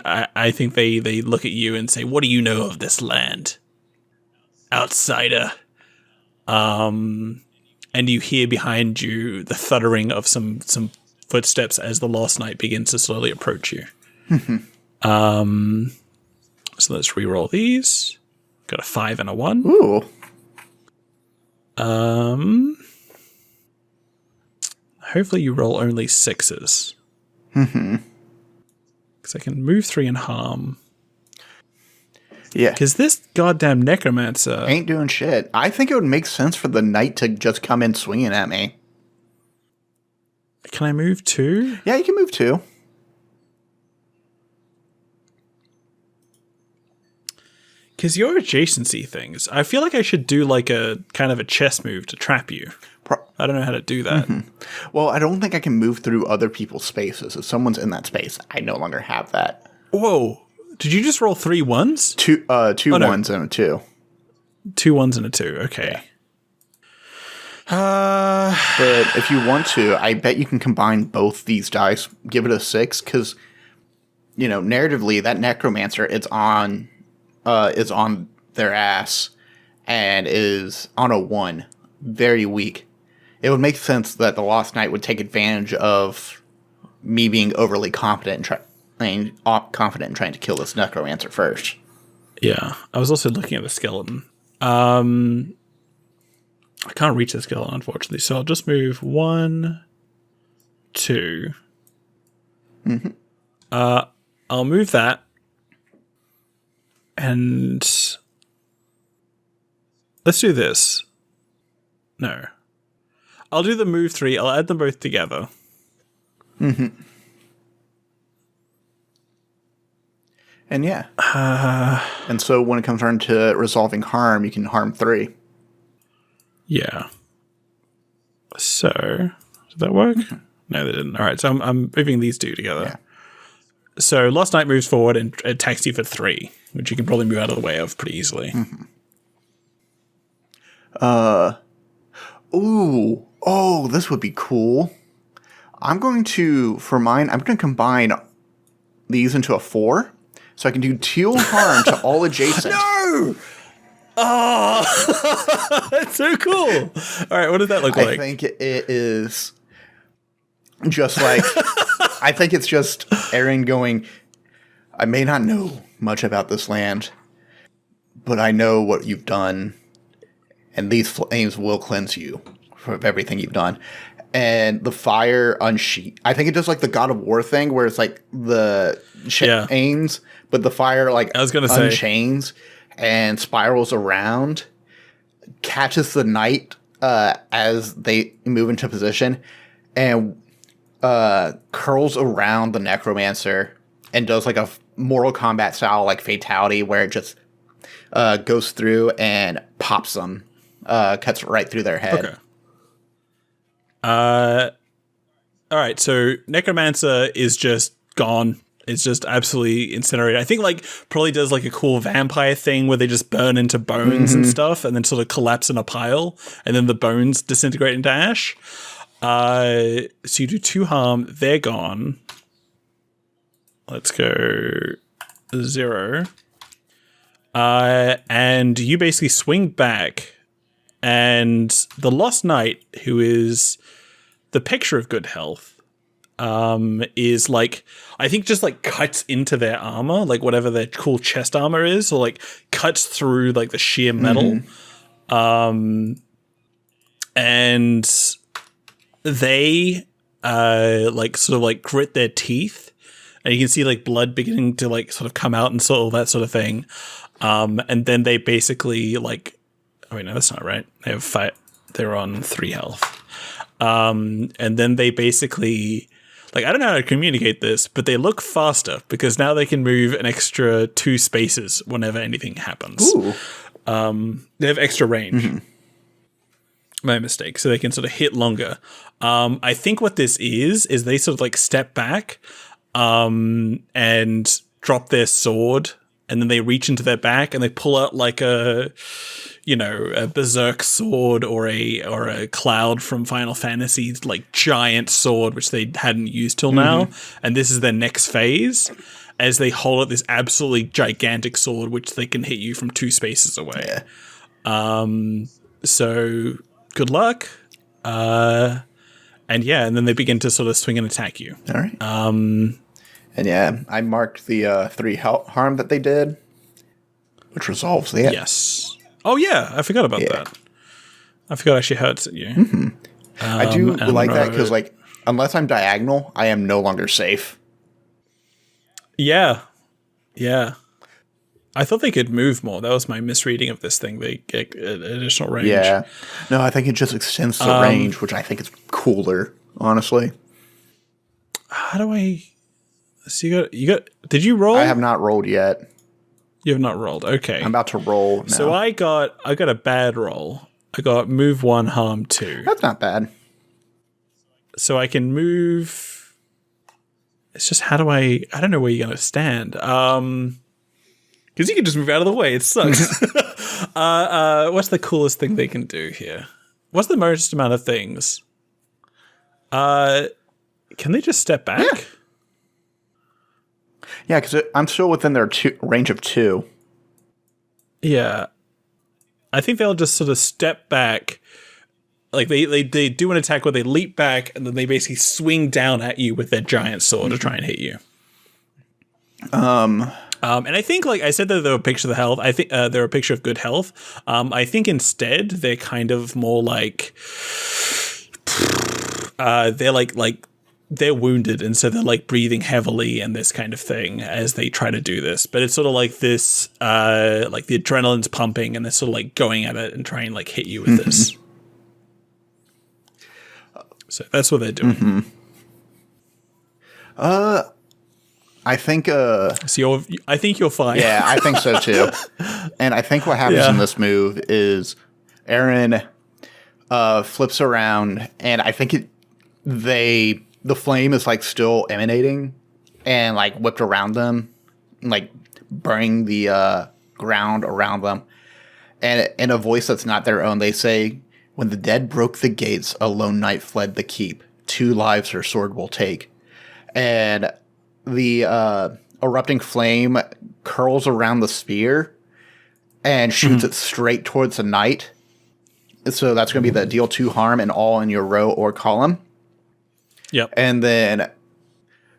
I think they look at you and say, what do you know of this land? Outsider. And you hear behind you the thuddering of some footsteps as the Lost Knight begins to slowly approach you. So let's re-roll these. Got a 5 and a 1. Ooh. Hopefully you roll only 6s. Because I can move 3 and harm. Yeah. Because this goddamn necromancer ain't doing shit. I think it would make sense for the knight to just come in swinging at me. Can I move 2? Yeah, you can move 2. Because your adjacency things, I feel like I should do like a kind of a chess move to trap you. I don't know how to do that. Well, I don't think I can move through other people's spaces. If someone's in that space, I no longer have that. Whoa. Did you just roll 3 1s? Two ones and a 2. 2 1s and a 2. Okay. But if you want to, I bet you can combine both these dice, give it a 6, because, narratively, that necromancer is on their ass and is on a 1. Very weak. It would make sense that the Lost Knight would take advantage of me being overly confident and trying to kill this necromancer first. Yeah, I was also looking at the skeleton. I can't reach the skeleton, unfortunately, so I'll just move 1, 2. I'll move that. And let's do this. No. I'll do the move 3. I'll add them both together. And yeah. And so when it comes around to resolving harm, you can harm 3. Yeah. So, did that work? No, they didn't. All right, so I'm moving these 2 together. Yeah. So Lost Knight moves forward and attacks you for 3, which you can probably move out of the way of pretty easily. Oh, this would be cool. I'm going to combine these into a 4, so I can do 2 harm to all adjacent. No! Oh, that's so cool. All right, what does that look like? I think it is just like, I think it's just Aaron going, I may not know much about this land, but I know what you've done, and these flames will cleanse you from everything you've done. And the fire unsheet. I think it does like the God of War thing where it's like the chains, but the fire like I was gonna unchains and spirals around, catches the knight as they move into position, and curls around the necromancer and does like a Mortal Kombat style like fatality where it just goes through and pops them, cuts right through their head. Okay. All right, so Necromancer is just gone. It's just absolutely incinerated. I think like probably does like a cool vampire thing where they just burn into bones and stuff and then sort of collapse in a pile and then the bones disintegrate into ash. So you do 2 harm, they're gone. Let's go 0. And you basically swing back, and the Lost Knight, who is the picture of good health, is like, I think just like cuts into their armor, like whatever their cool chest armor is, or like cuts through like the sheer metal. And they like sort of like grit their teeth, and you can see like blood beginning to like sort of come out and sort of that sort of thing. And then they basically like, oh wait, no, that's not right. They have they're on 3 health. And then they basically, like, I don't know how to communicate this, but they look faster because now they can move an extra 2 spaces whenever anything happens. Ooh. They have extra range. My mistake. So they can sort of hit longer. I think what this is they sort of like step back and drop their sword, and then they reach into their back and they pull out like a berserk sword or a cloud from Final Fantasy's like giant sword, which they hadn't used till now. And this is their next phase, as they hold up this absolutely gigantic sword, which they can hit you from 2 spaces away. Yeah. So good luck. And then they begin to sort of swing and attack you. All right. And yeah, I marked the 3 harm that they did, which resolves the Yes. Oh yeah, I forgot about that. I forgot actually hurts at you. I do like that because, like, unless I'm diagonal, I am no longer safe. Yeah. I thought they could move more. That was my misreading of this thing. They get additional range. Yeah. No, I think it just extends the range, which I think is cooler, honestly. How do I... So you got... Did you roll? I have not rolled yet. You have not rolled. Okay. I'm about to roll now. So I got a bad roll. I got move 1, harm 2. That's not bad. So I can move... It's just how do I don't know where you're going to stand. Because you can just move out of the way. It sucks. What's the coolest thing they can do here? What's the most amount of things? Can they just step back? Yeah, because I'm still within their range of 2. Yeah. I think they'll just sort of step back. Like they do an attack where they leap back and then they basically swing down at you with their giant sword to try and hit you. And I think, like I said, that they're a picture of the health. I think they're a picture of good health. I think instead they're kind of more like they're like they're wounded, and so they're like breathing heavily and this kind of thing as they try to do this. But it's sort of like this, like the adrenaline's pumping, and they're sort of like going at it and trying to like hit you with this. So that's what they're doing. I think. So I think you're fine. Yeah, I think so too. And I think what happens in this move is Aaron flips around, and I think the flame is like still emanating and like whipped around them, like burning the ground around them. And in a voice that's not their own, they say, "When the dead broke the gates, a lone knight fled the keep. 2 lives her sword will take." And the erupting flame curls around the spear and shoots it straight towards the knight. So that's going to be the deal 2 harm and all in your row or column. Yep. And then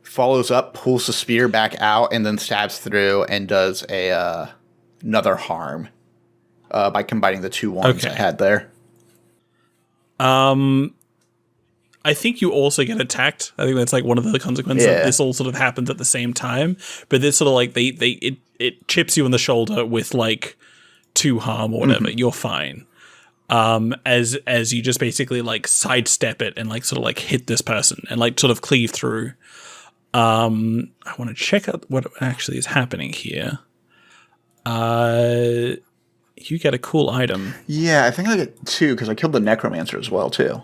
follows up, pulls the spear back out, and then stabs through and does another harm by combining the 2 ones I had there. I think you also get attacked. I think that's like one of the consequences. Yeah. This all sort of happens at the same time, but this sort of like it chips you in the shoulder with like 2 harm or whatever. You're fine. As you just basically like sidestep it and like sort of like hit this person and like sort of cleave through. I want to check out what actually is happening here. You get a cool item. Yeah, I think I get 2 because I killed the necromancer as well too.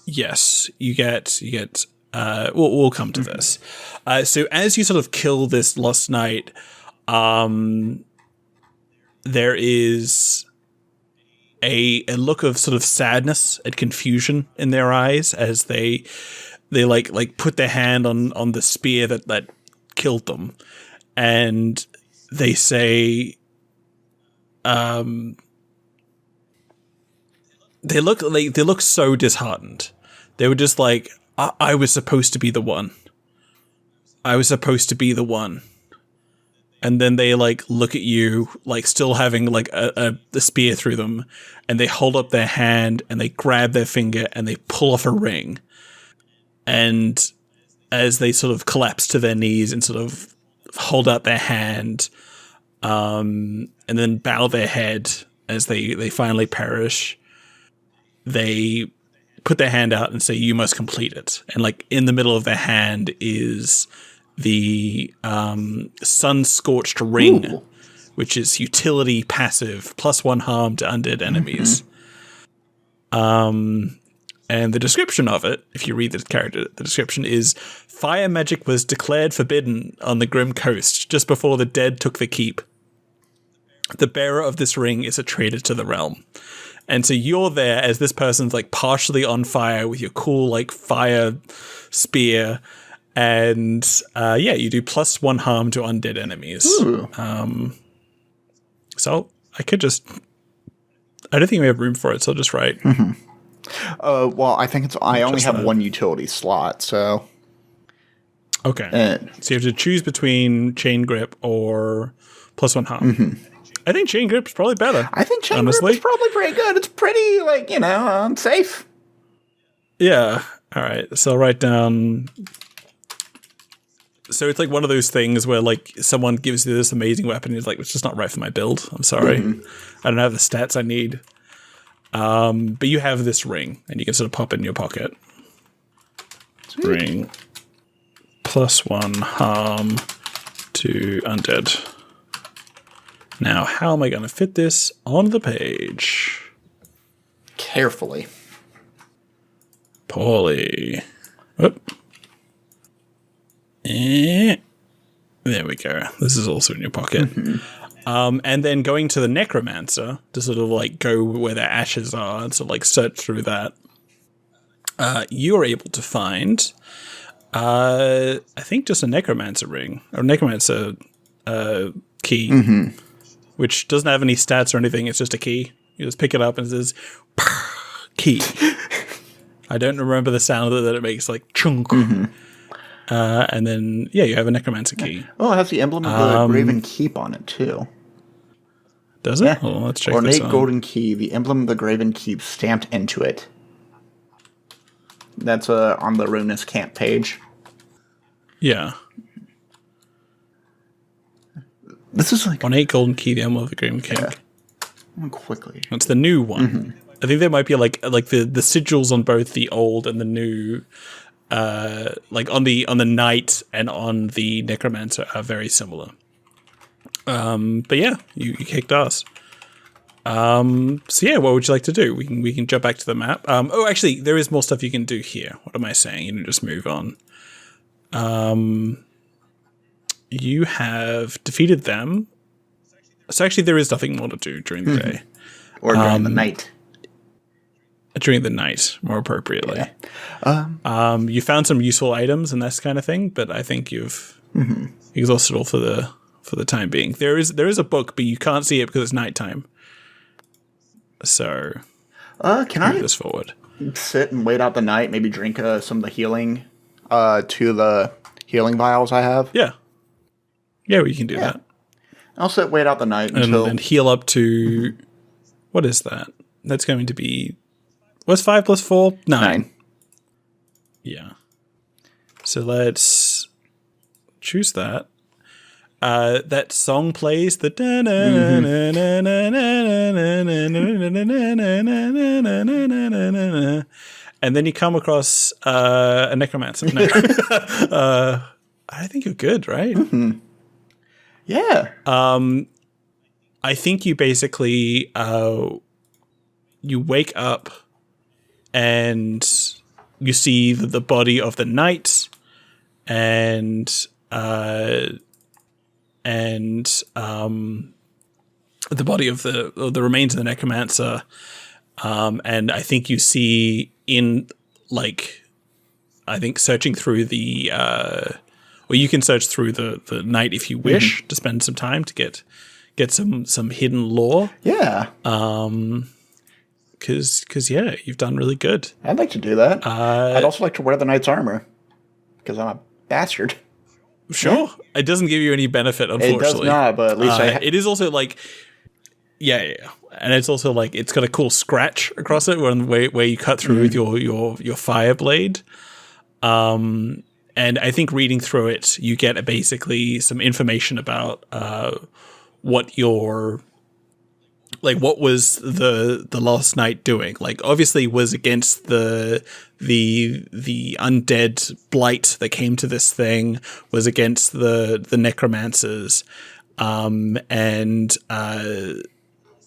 Yes, you get. We'll come to this. So as you sort of kill this Lost Knight, there is a look of sort of sadness and confusion in their eyes as they like put their hand on the spear that killed them, and they say, they look so disheartened. They were just like, I was supposed to be the one. I was supposed to be the one. And then they like look at you, like still having like a spear through them, and they hold up their hand and they grab their finger and they pull off a ring. And as they sort of collapse to their knees and sort of hold out their hand, and then bow their head as they finally perish, they put their hand out and say, "You must complete it." And like in the middle of their hand is the sun-scorched ring, Ooh. which is utility passive, +1 harm to undead enemies. And the description of it, if you read the description is, fire magic was declared forbidden on the Grim Coast just before the dead took the keep. The bearer of this ring is a traitor to the realm. And so you're there as this person's like partially on fire with your cool like fire spear. And you do +1 harm to undead enemies. So I could just, I don't think we have room for it, so I'll just write. Well, I think I only have one utility slot, so. Okay. So you have to choose between chain grip or +1 harm. I think chain grip's probably better. I think chain grip is probably pretty good. It's pretty, like, safe. Yeah. All right. So I'll write down. So it's like one of those things where like someone gives you this amazing weapon and it's like, it's just not right for my build. I'm sorry. I don't have the stats I need. But you have this ring and you can sort of pop it in your pocket. Sweet. Ring. +1 harm to undead. Now, how am I going to fit this on the page? Carefully. Poorly. Whoop. There we go. This is also in your pocket. And then going to the necromancer to sort of like go where their ashes are and sort of like search through that. You're able to find, I think just a necromancer ring or necromancer key, which doesn't have any stats or anything. It's just a key. You just pick it up and it says key. I don't remember the sound that it makes, like chunk. And then, you have a necromancer key. Oh, it has the emblem of the Graven Keep on it, too. Does it? Yeah. Oh, let's check this out. Ornate golden key, the emblem of the Graven Keep stamped into it. That's on the ruinous camp page. Yeah. This is like... Ornate golden key, the emblem of the Graven Camp. Yeah. Quickly. That's the new one. I think there might be like the sigils on both the old and the new... like on the knight and on the necromancer are very similar. But yeah, you kicked ass. So yeah, what would you like to do? We can jump back to the map. Oh, actually, there is more stuff you can do here. What am I saying? You can just move on. You have defeated them. So actually, there is nothing more to do during the day. Or during the night. During the night, more appropriately. Yeah. You found some useful items and this kind of thing, but I think you've exhausted all for the time being. There is a book, but you can't see it because it's nighttime. So, can I move this forward? Sit and wait out the night? Maybe drink some of the healing to the healing vials I have. Yeah, we can do that. I'll sit, wait out the night until and heal up to what is that? That's going to be. What's 5 + 4? 9. Yeah. So let's choose that. That song plays the and then you come across a necromancer. No. I think you're good, right? Yeah. I think you basically you wake up and you see the body of the knight and the body of the remains of the necromancer, and I think you see in searching through the or you can search through the night if you wish to spend some time to get some hidden lore. Yeah. Because yeah, you've done really good. I'd like to do that. I'd also like to wear the knight's armor because I'm a bastard. Sure. Yeah. It doesn't give you any benefit, unfortunately. It does not, but at least it is also like, yeah. And it's also like, it's got a cool scratch across it where you cut through with your fire blade. And I think reading through it, you get basically some information about what was the Lost Knight doing? Like, obviously was against the undead blight that came to this thing, was against the necromancers, and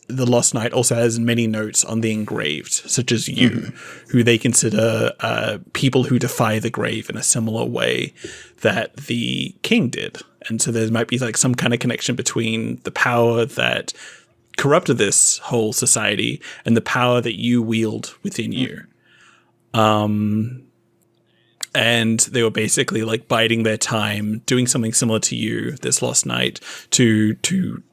the Lost Knight also has many notes on the engraved, such as you, who they consider people who defy the grave in a similar way that the king did. And so there might be like some kind of connection between the power that corrupted this whole society and the power that you wield within you. And they were basically like biding their time, doing something similar to you, this Lost Knight, to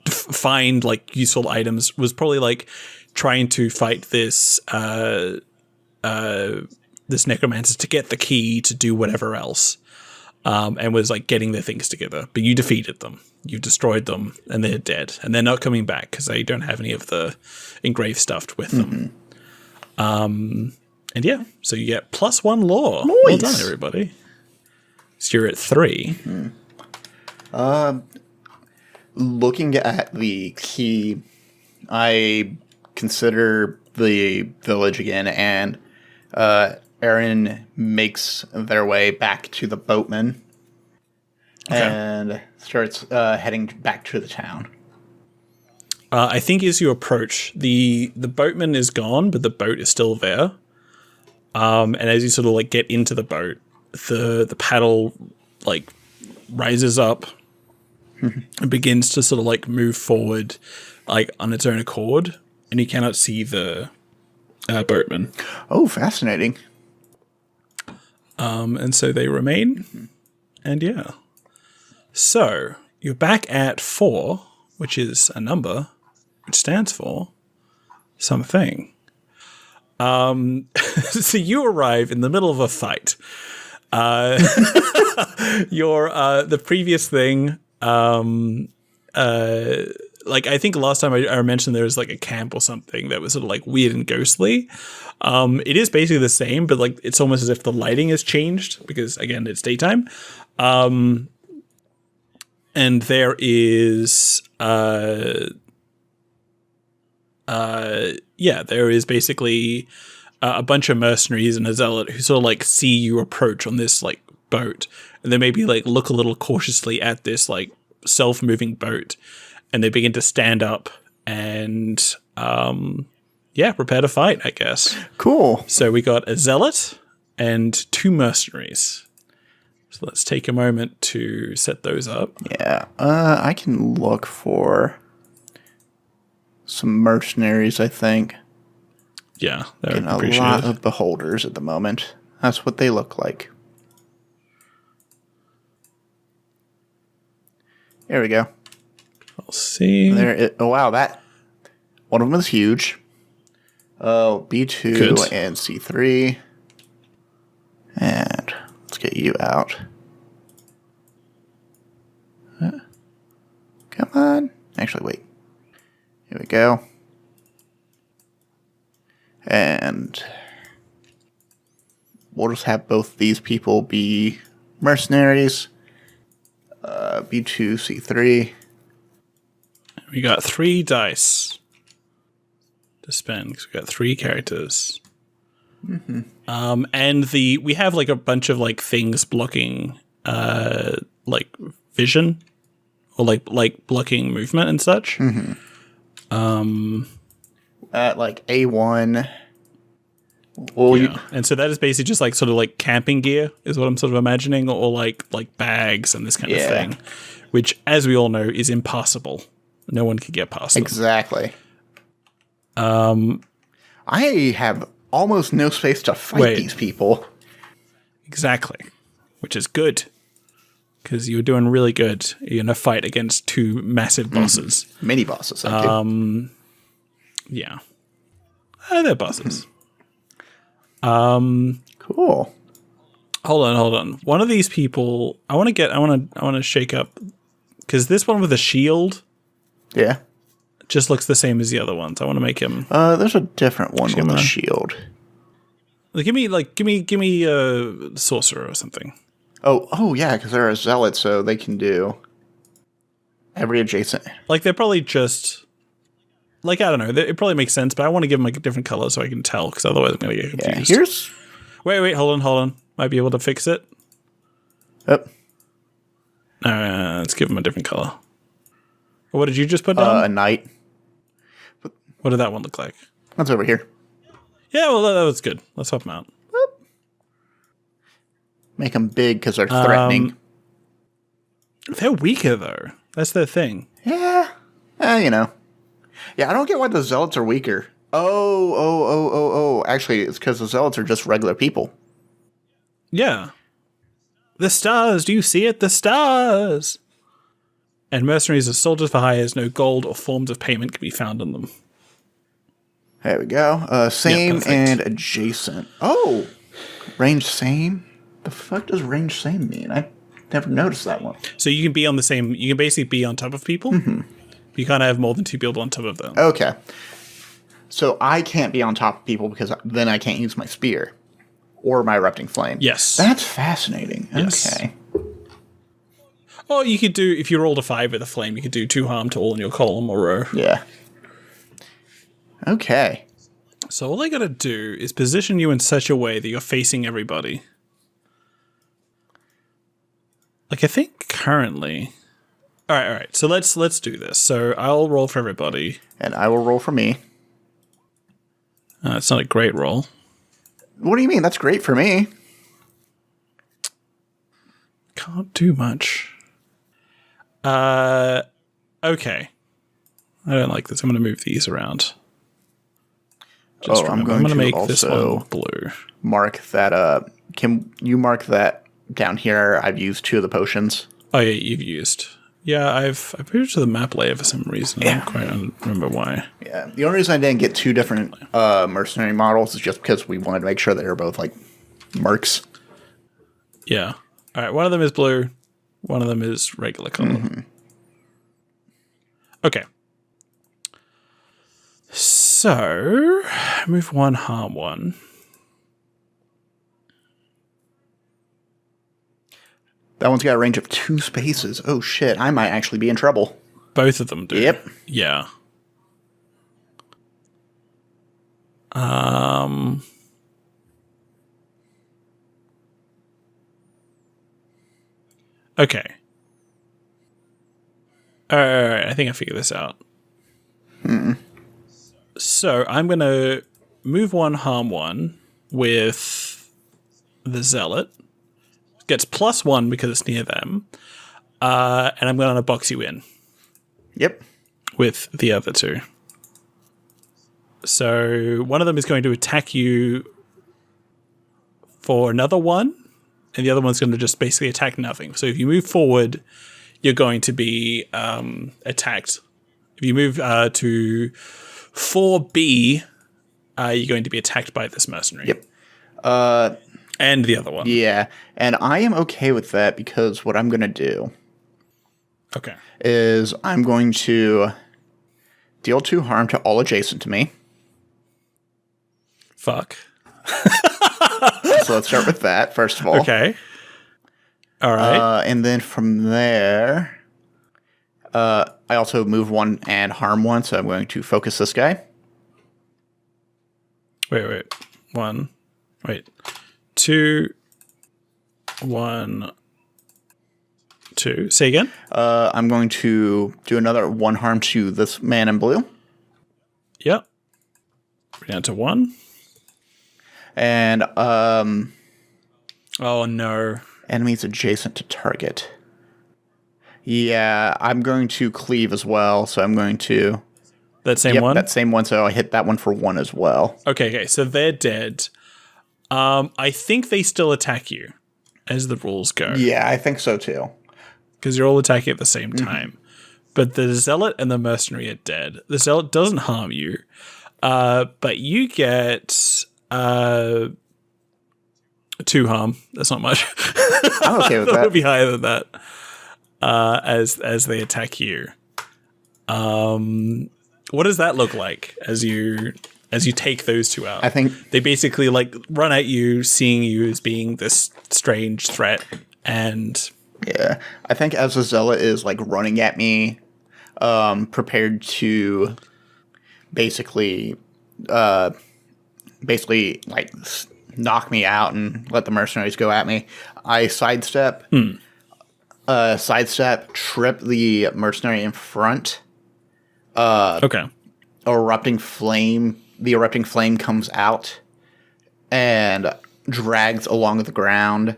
find like useful items, was probably like trying to fight this this necromancer to get the key to do whatever else. And was like getting their things together. But you defeated them. You destroyed them, and they're dead. And they're not coming back because they don't have any of the engraved stuff with them. And yeah, so you get +1 lore. Nice. Well done, everybody. So you're at 3. Looking at the key, I consider the village again, and Aaron makes their way back to the boatman and starts heading back to the town. I think as you approach, the boatman is gone, but the boat is still there. And as you sort of like get into the boat, the paddle like rises up and begins to sort of like move forward like on its own accord, and you cannot see the boatman. Oh, fascinating. And so they remain. And yeah. So you're back at 4, which is a number, which stands for something. So you arrive in the middle of a fight. The previous thing, like I think last time I mentioned there was like a camp or something that was sort of like weird and ghostly. It is basically the same, but like it's almost as if the lighting has changed because again it's daytime. And there is there is basically a bunch of mercenaries and a zealot who sort of like see you approach on this like boat, and they maybe like look a little cautiously at this like self-moving boat, and they begin to stand up and prepare to fight, I guess. Cool. So we got a zealot and 2 mercenaries. So let's take a moment to set those up. Yeah, I can look for some mercenaries, I think. Yeah, that would be a appreciated. lot of beholders at the moment. That's what they look like. There we go. I'll see. Oh, wow, that one of them is huge. Oh, B2 Good. And C3. And let's get you out. Come on. Actually, wait. Here we go. And we'll just have both these people be mercenaries. B2, C3. We got 3 dice to spend because we got 3 characters. And we have like a bunch of like things blocking like vision or like blocking movement and such. At like A1. And so that is basically just like sort of like camping gear is what I'm sort of imagining, or like bags and this kind of thing, which, as we all know, is impassable. No one can get past them. Exactly. I have almost no space to fight these people. Exactly, which is good. because you're doing really good in a fight against two massive bosses. Mini bosses, thank you. Yeah. They're bosses. Cool. Hold on. One of these people, I want to shake up, because this one with a shield Yeah. just looks the same as the other ones. I want to make him. There's a different one with a shield. Give me a sorcerer or something. Oh yeah, because they're a zealot, so they can do every adjacent. Like, they're probably just, like, I don't know. It probably makes sense, but I want to give them like a different color so I can tell, because otherwise I'm going to get confused. Yeah, here's. Wait, hold on. Might be able to fix it. Yep. Let's give them a different color. What did you just put down? A knight. What did that one look like? That's over here. Yeah, well, that was good. Let's swap them out. Make them big because they're threatening. They're weaker, though. That's their thing. Yeah. You know. Yeah, I don't get why the zealots are weaker. Oh. Actually, it's because the zealots are just regular people. Yeah. The stars. Do you see it? The stars. And mercenaries are soldiers for hire. No gold or forms of payment can be found on them. There we go. Same Yeah, and adjacent. Oh. Range same? The fuck does range same mean? I never noticed that one. So you can be on the same. You can basically be on top of people. Mm-hmm. You can't have more than two people on top of them. Okay. So I can't be on top of people because then I can't use my spear or my erupting flame. Yes. That's fascinating. Yes. Okay. Or you could do, if you rolled a 5 with a flame, you could do 2 harm to all in your column or row. Yeah. Okay. So all I gotta do is position you in such a way that you're facing everybody. Like, I think currently... All right. So let's do this. So I'll roll for everybody. And I will roll for me. It's not a great roll. What do you mean? That's great for me. Can't do much. Okay. I don't like this. I'm going to move these around. I'm going to make also this one blue. Mark that. Can you mark that down here? I've used 2 of the potions. Oh yeah, you've used. Yeah, I've moved it to the map layer for some reason. Yeah. I don't quite remember why. Yeah, the only reason I didn't get 2 different mercenary models is just because we wanted to make sure they were both like mercs. Yeah. All right. One of them is blue. One of them is regular color. Mm-hmm. Okay. So move 1, harm 1. That one's got a range of 2 spaces. Oh shit, I might actually be in trouble. Both of them do. Yep. Yeah. Okay. All right, I think I figured this out. So I'm going to move 1, harm 1 with the zealot. Gets +1 because it's near them. And I'm going to box you in. Yep. With the other 2. So one of them is going to attack you for another 1, and the other one's going to just basically attack nothing. So if you move forward, you're going to be attacked. If you move to 4B, you're going to be attacked by this mercenary. Yep. And the other one. Yeah, and I am okay with that because what I'm going to do is I'm going to deal 2 harm to all adjacent to me. Fuck. So let's start with that, first of all. Okay. All right. And then from there, I also move 1 and harm 1, so I'm going to focus this guy. Wait. 1. Wait. 2, 1, 2. Say again? I'm going to do another 1 harm to this man in blue. Yep. Down to 1. And, oh, no. Enemies adjacent to target. Yeah, I'm going to cleave as well, so I'm going to... That same one? That same one, so I hit that one for 1 as well. Okay, so they're dead. I think they still attack you, as the rules go. Yeah, I think so too. because you're all attacking at the same time. But the zealot and the mercenary are dead. The zealot doesn't harm you, but you get 2 harm. That's not much. I'm okay with It that. would be higher than that as they attack you. What does that look like as you take those 2 out? I think they basically like run at you, seeing you as being this strange threat, and yeah, I think as a zealot is like running at me, prepared to basically like knock me out and let the mercenaries go at me. I sidestep, trip the mercenary in front. okay. Erupting flame. The erupting flame comes out and drags along the ground,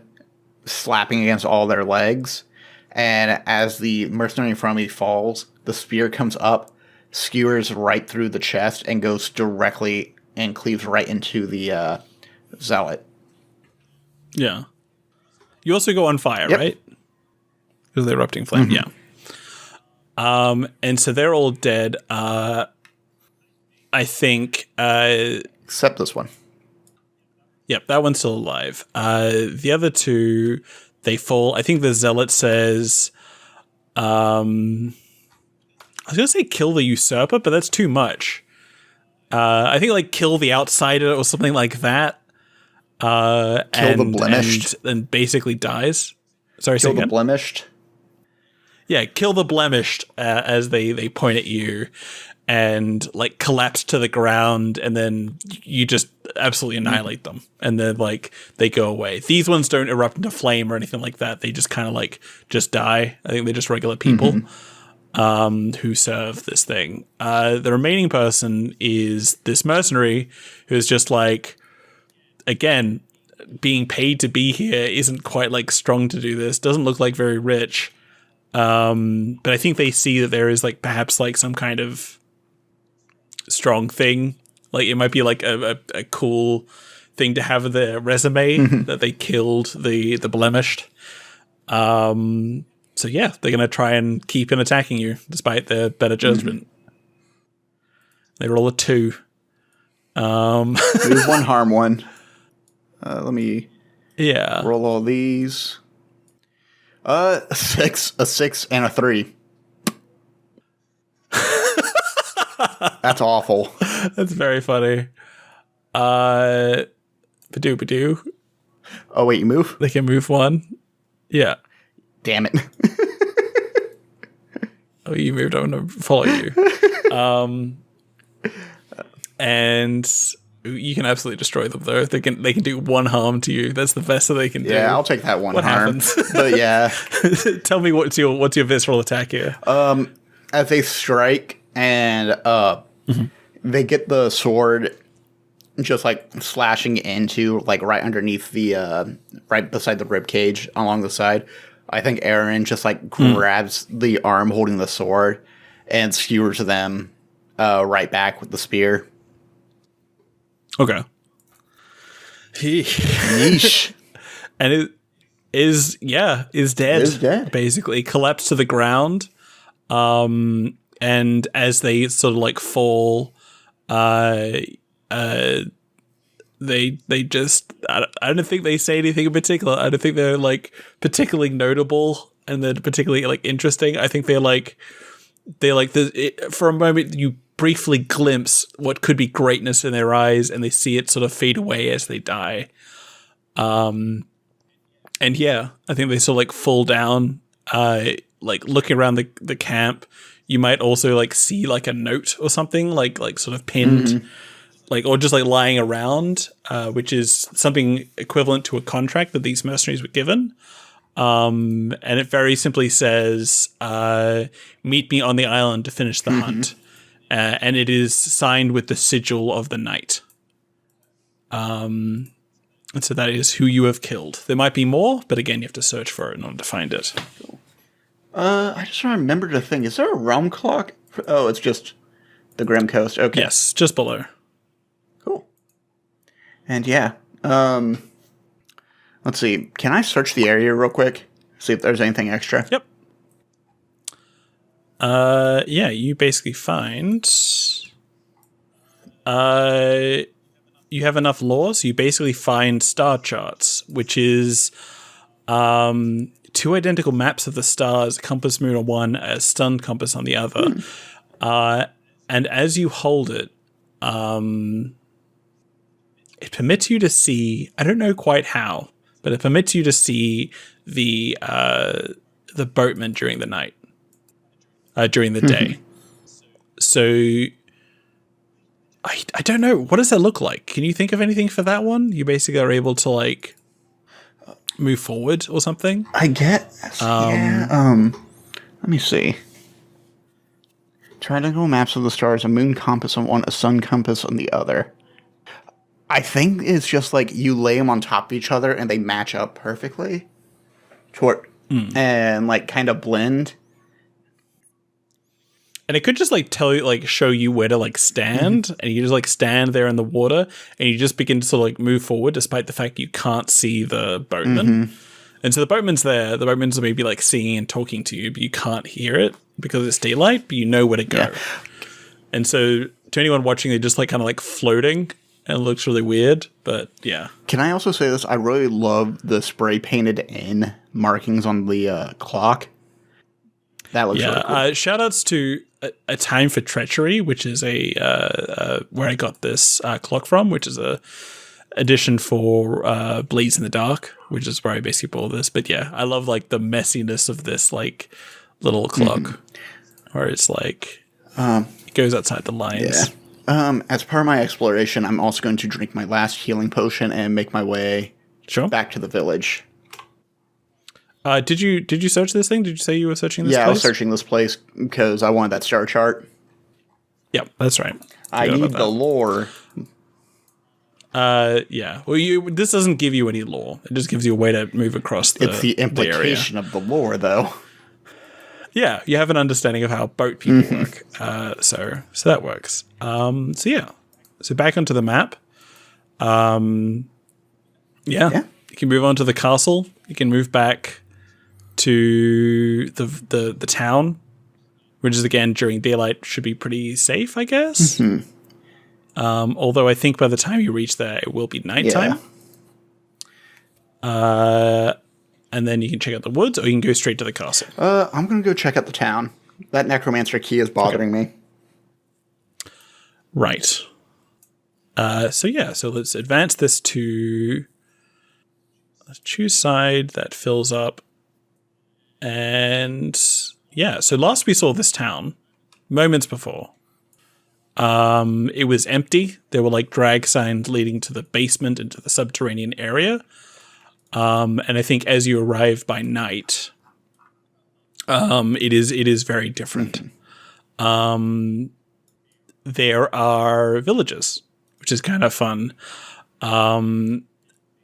slapping against all their legs. And as the mercenary in front of me falls, the spear comes up, skewers right through the chest, and goes directly and cleaves right into the zealot. Yeah. You also go on fire, Yep. right? Because of the erupting flame, yeah. And so they're all dead. I think. Except this one. Yep, that one's still alive. The other 2, they fall. I think the zealot says, I was going to say kill the usurper, but that's too much. I think like kill the outsider or something like that. Kill the blemished. And basically dies. Sorry, Kill say the again? blemished. Yeah, kill the blemished as they point at you and like collapse to the ground, and then you just absolutely annihilate them, and then like they go away. These ones don't erupt into flame or anything like that. They just kind of like just die. I think they're just regular people who serve this thing. The remaining person is this mercenary who's just like, again, being paid to be here, isn't quite like strong to do this, doesn't look like very rich. But I think they see that there is like perhaps like some kind of strong thing. Like it might be like a cool thing to have in their resume that they killed the blemished. So yeah, they're going to try and keep on attacking you despite their better judgment. They roll a 2. There's 1 harm 1. Let me roll all these. A 6, and a 3. That's awful. That's very funny. Badoo. Oh, wait, you move? They can move 1. Yeah. Damn it. Oh, you moved. I'm going to follow you. And you can absolutely destroy them, though. They can do 1 harm to you. That's the best that they can do. Yeah, I'll take that 1 What harm. happens? But yeah. Tell me what's your visceral attack here? As they strike and they get the sword just like slashing into like right underneath the right beside the rib cage along the side. I think Aaron just like grabs the arm holding the sword and skewers them right back with the spear. Okay. Yeesh. And it is dead. Is dead. Basically collapsed to the ground. And as they sort of like fall, they just, I don't think they say anything in particular. I don't think they're like particularly notable and they're particularly like interesting. I think for a moment you briefly glimpse what could be greatness in their eyes, and they see it sort of fade away as they die. And yeah, I think they sort of like fall down, like looking around the camp. You might also like see like a note or something like sort of pinned, like, or just like lying around, which is something equivalent to a contract that these mercenaries were given. And it very simply says, meet me on the island to finish the hunt. And it is signed with the sigil of the knight. And so that is who you have killed. There might be more, but again, you have to search for it in order to find it. I just remembered a thing. Is there a realm clock? Oh, it's just the Grim Coast. Okay. Yes, just below. Cool. And yeah, let's see. Can I search the area real quick? See if there's anything extra? Yep. Yeah, you basically find you have enough lore, so you basically find star charts, which is two identical maps of the stars, a compass moon on one, a sun compass on the other. And as you hold it, it permits you to see, I don't know quite how, but it permits you to see the boatman during the night, during the day. So I don't know. What does that look like? Can you think of anything for that one? You basically are able to like move forward or something? I guess. Let me see. Triangle maps of the stars, a moon compass on one, a sun compass on the other. I think it's just like you lay them on top of each other and they match up perfectly. And like kind of blend. And it could just like tell you, like show you where to like stand, and you just like stand there in the water, and you just begin to sort of like move forward, despite the fact you can't see the boatman. And so the boatman's there. The boatman's maybe like singing and talking to you, but you can't hear it because it's daylight. But you know where to go. Yeah. And so to anyone watching, they're just like kind of like floating, and it looks really weird. But yeah. Can I also say this? I really love the spray painted in markings on the clock. That looks really cool. Shout outs to a Time for Treachery, which is where I got this clock from, which is a edition for Bleeds in the Dark, which is where I basically bought this. But yeah, I love like the messiness of this like little clock, where it's like it goes outside the lines. Yeah. As part of my exploration, I'm also going to drink my last healing potion and make my way back to the village. Did you search this thing? Did you say you were searching this place? Yeah, I was searching this place because I wanted that star chart. Yep, that's right. I need the lore. Yeah. Well, this doesn't give you any lore. It just gives you a way to move across the It's the implication of the lore, though. Yeah, you have an understanding of how boat people work. So that works. So yeah. So back onto the map. Yeah. You can move on to the castle. You can move back to the town, which is again during daylight should be pretty safe, I guess. Although I think by the time you reach there, it will be nighttime. Yeah. And then you can check out the woods, or you can go straight to the castle. I'm going to go check out the town. That necromancer key is bothering me. Right. So let's advance this to. Let's choose side that fills up. And yeah, so last we saw this town, moments before. It was empty. There were like drag signs leading to the basement into the subterranean area. And I think as you arrive by night, it is very different. There are villages, which is kind of fun. And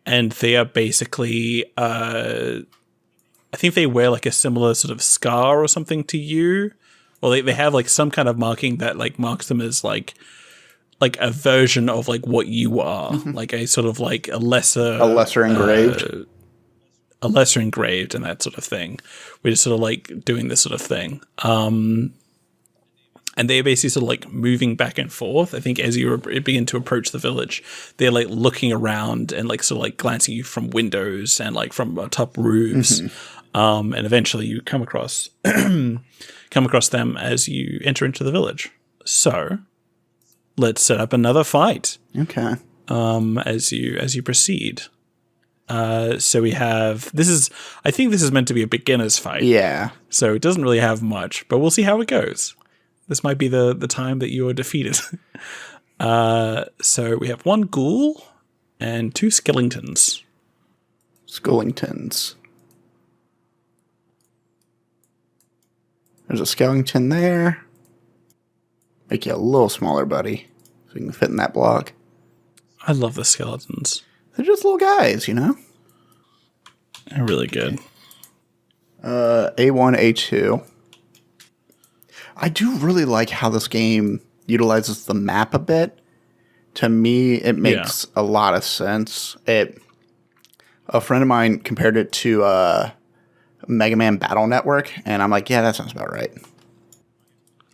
they are basically, I think they wear like a similar sort of scar or something to you. Well, they have like some kind of marking that like marks them as like a version of like what you are, like a sort of like a lesser engraved, and that sort of thing. We're just sort of like doing this sort of thing. And they're basically sort of like moving back and forth. I think as you begin to approach the village, they're like looking around and like sort of like glancing you from windows and like from top roofs. And eventually you come across them as you enter into the village. So let's set up another fight. Okay. As you proceed. So we have I think this is meant to be a beginner's fight. Yeah. So it doesn't really have much, but we'll see how it goes. This might be the time that you are defeated. So we have one ghoul and two skeletons. Skeletons. There's a skeleton there. Make you a little smaller, buddy, so you can fit in that block. I love the skeletons. They're just little guys, you know? They're really good. A1, A2. I do really like how this game utilizes the map a bit. To me, it makes a lot of sense. A friend of mine compared it to Mega Man Battle Network, and I'm like, yeah, that sounds about right.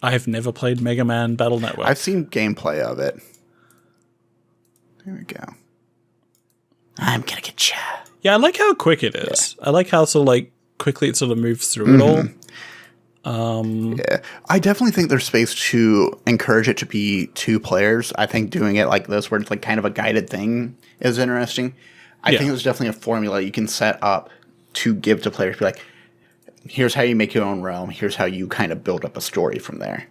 I have never played Mega Man Battle Network. I've seen gameplay of it. There we go. I'm gonna get you. Yeah, I like how quick it is. Yeah. I like how sort of like quickly it sort of moves through it all. Yeah, I definitely think there's space to encourage it to be 2 players. I think doing it like this, where it's like kind of a guided thing, is interesting. I think there's definitely a formula you can set up to give to players. Be like, here's how you make your own realm. Here's how you kind of build up a story from there.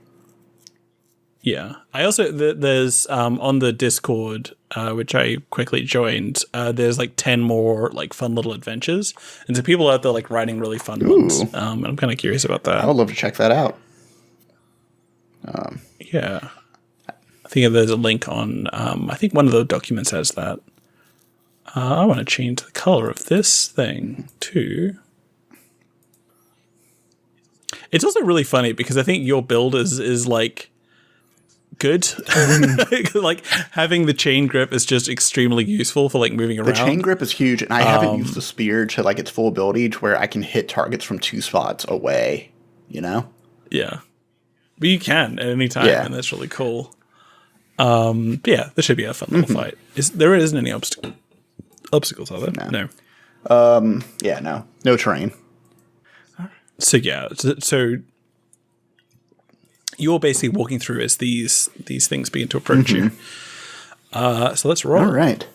Yeah. I also, there's on the Discord, which I quickly joined, there's like 10 more like fun little adventures. And so people out there like writing really fun ones. And I'm kind of curious about that. I would love to check that out. Yeah. I think there's a link on, I think one of the documents has that. I want to change the color of this thing to... It's also really funny because I think your build is like... good. Like having the chain grip is just extremely useful for like moving around. The chain grip is huge, and I haven't used the spear to like its full ability to where I can hit targets from 2 spots away, you know? Yeah. But you can at any time, and that's really cool. But yeah, this should be a fun little fight. There isn't any obstacles, are there? No. Yeah, no. No terrain. So yeah, so you're basically walking through as these things begin to approach you. So let's roll. All right.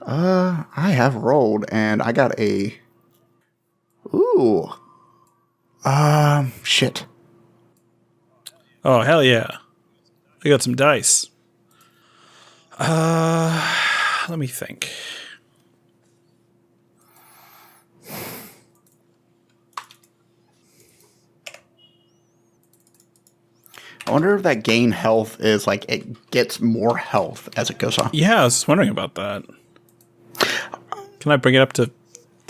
I have rolled, and I got a... Ooh. Shit. Oh, hell yeah. I got some dice. Let me think. I wonder if that gain health is like it gets more health as it goes on. Yeah, I was wondering about that. Can I bring it up to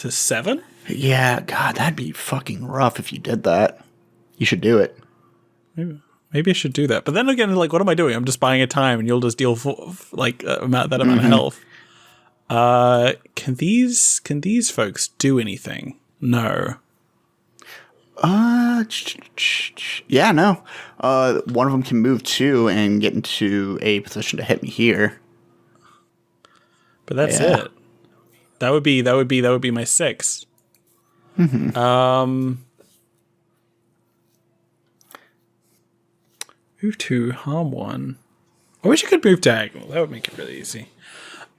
7? Yeah, God, that'd be fucking rough if you did that. You should do it. Maybe I should do that. But then again, like, what am I doing? I'm just buying a time, and you'll just deal for like that amount of health. Can these folks do anything? No. Yeah, no. One of them can move too and get into a position to hit me here. But that's it. That would be my 6. Move 2, harm 1. I wish you could move diagonal. That would make it really easy.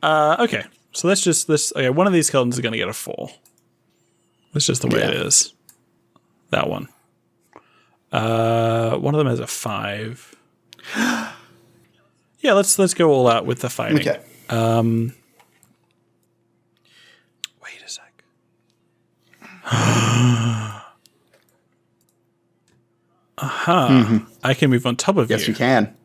Okay. So okay, one of these skeletons is going to get a 4. That's just the way it is. That one. One of them has a 5. Yeah, let's go all out with the fighting. Okay. Wait a sec. I can move on top of you. Yes, you can.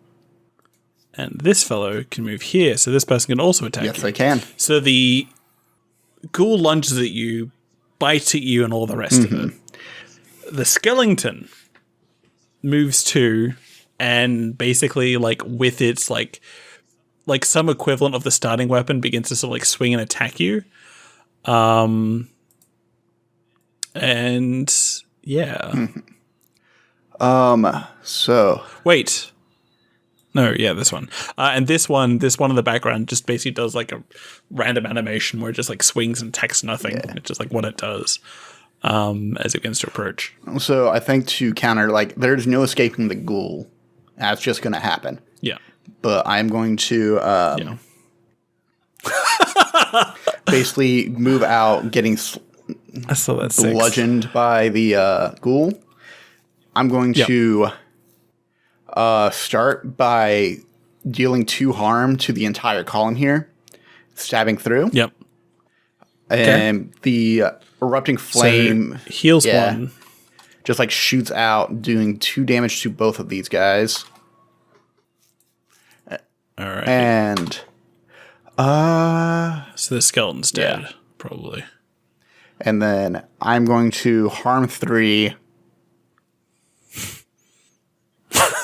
And this fellow can move here, so this person can also attack you. Yes, they can. So the ghoul lunges at you, bites at you, and all the rest of it. The skeleton moves to, and basically, like, with its, like some equivalent of the starting weapon, begins to sort of, like, swing and attack you. And, yeah. So... Wait. No, yeah, this one. And this one in the background just basically does, like, a random animation where it just, like, swings and attacks nothing. Yeah. It's just, like, what it does. As it begins to approach. So I think to counter, like, there's no escaping the ghoul. That's just going to happen. Yeah. But I'm going to basically move out, getting bludgeoned by the ghoul. I'm going to start by dealing 2 harm to the entire column here, stabbing through. Yep. And the erupting flame heals 1. Just like shoots out, doing 2 damage to both of these guys. All right. And so the skeleton's dead, probably. And then I'm going to harm 3.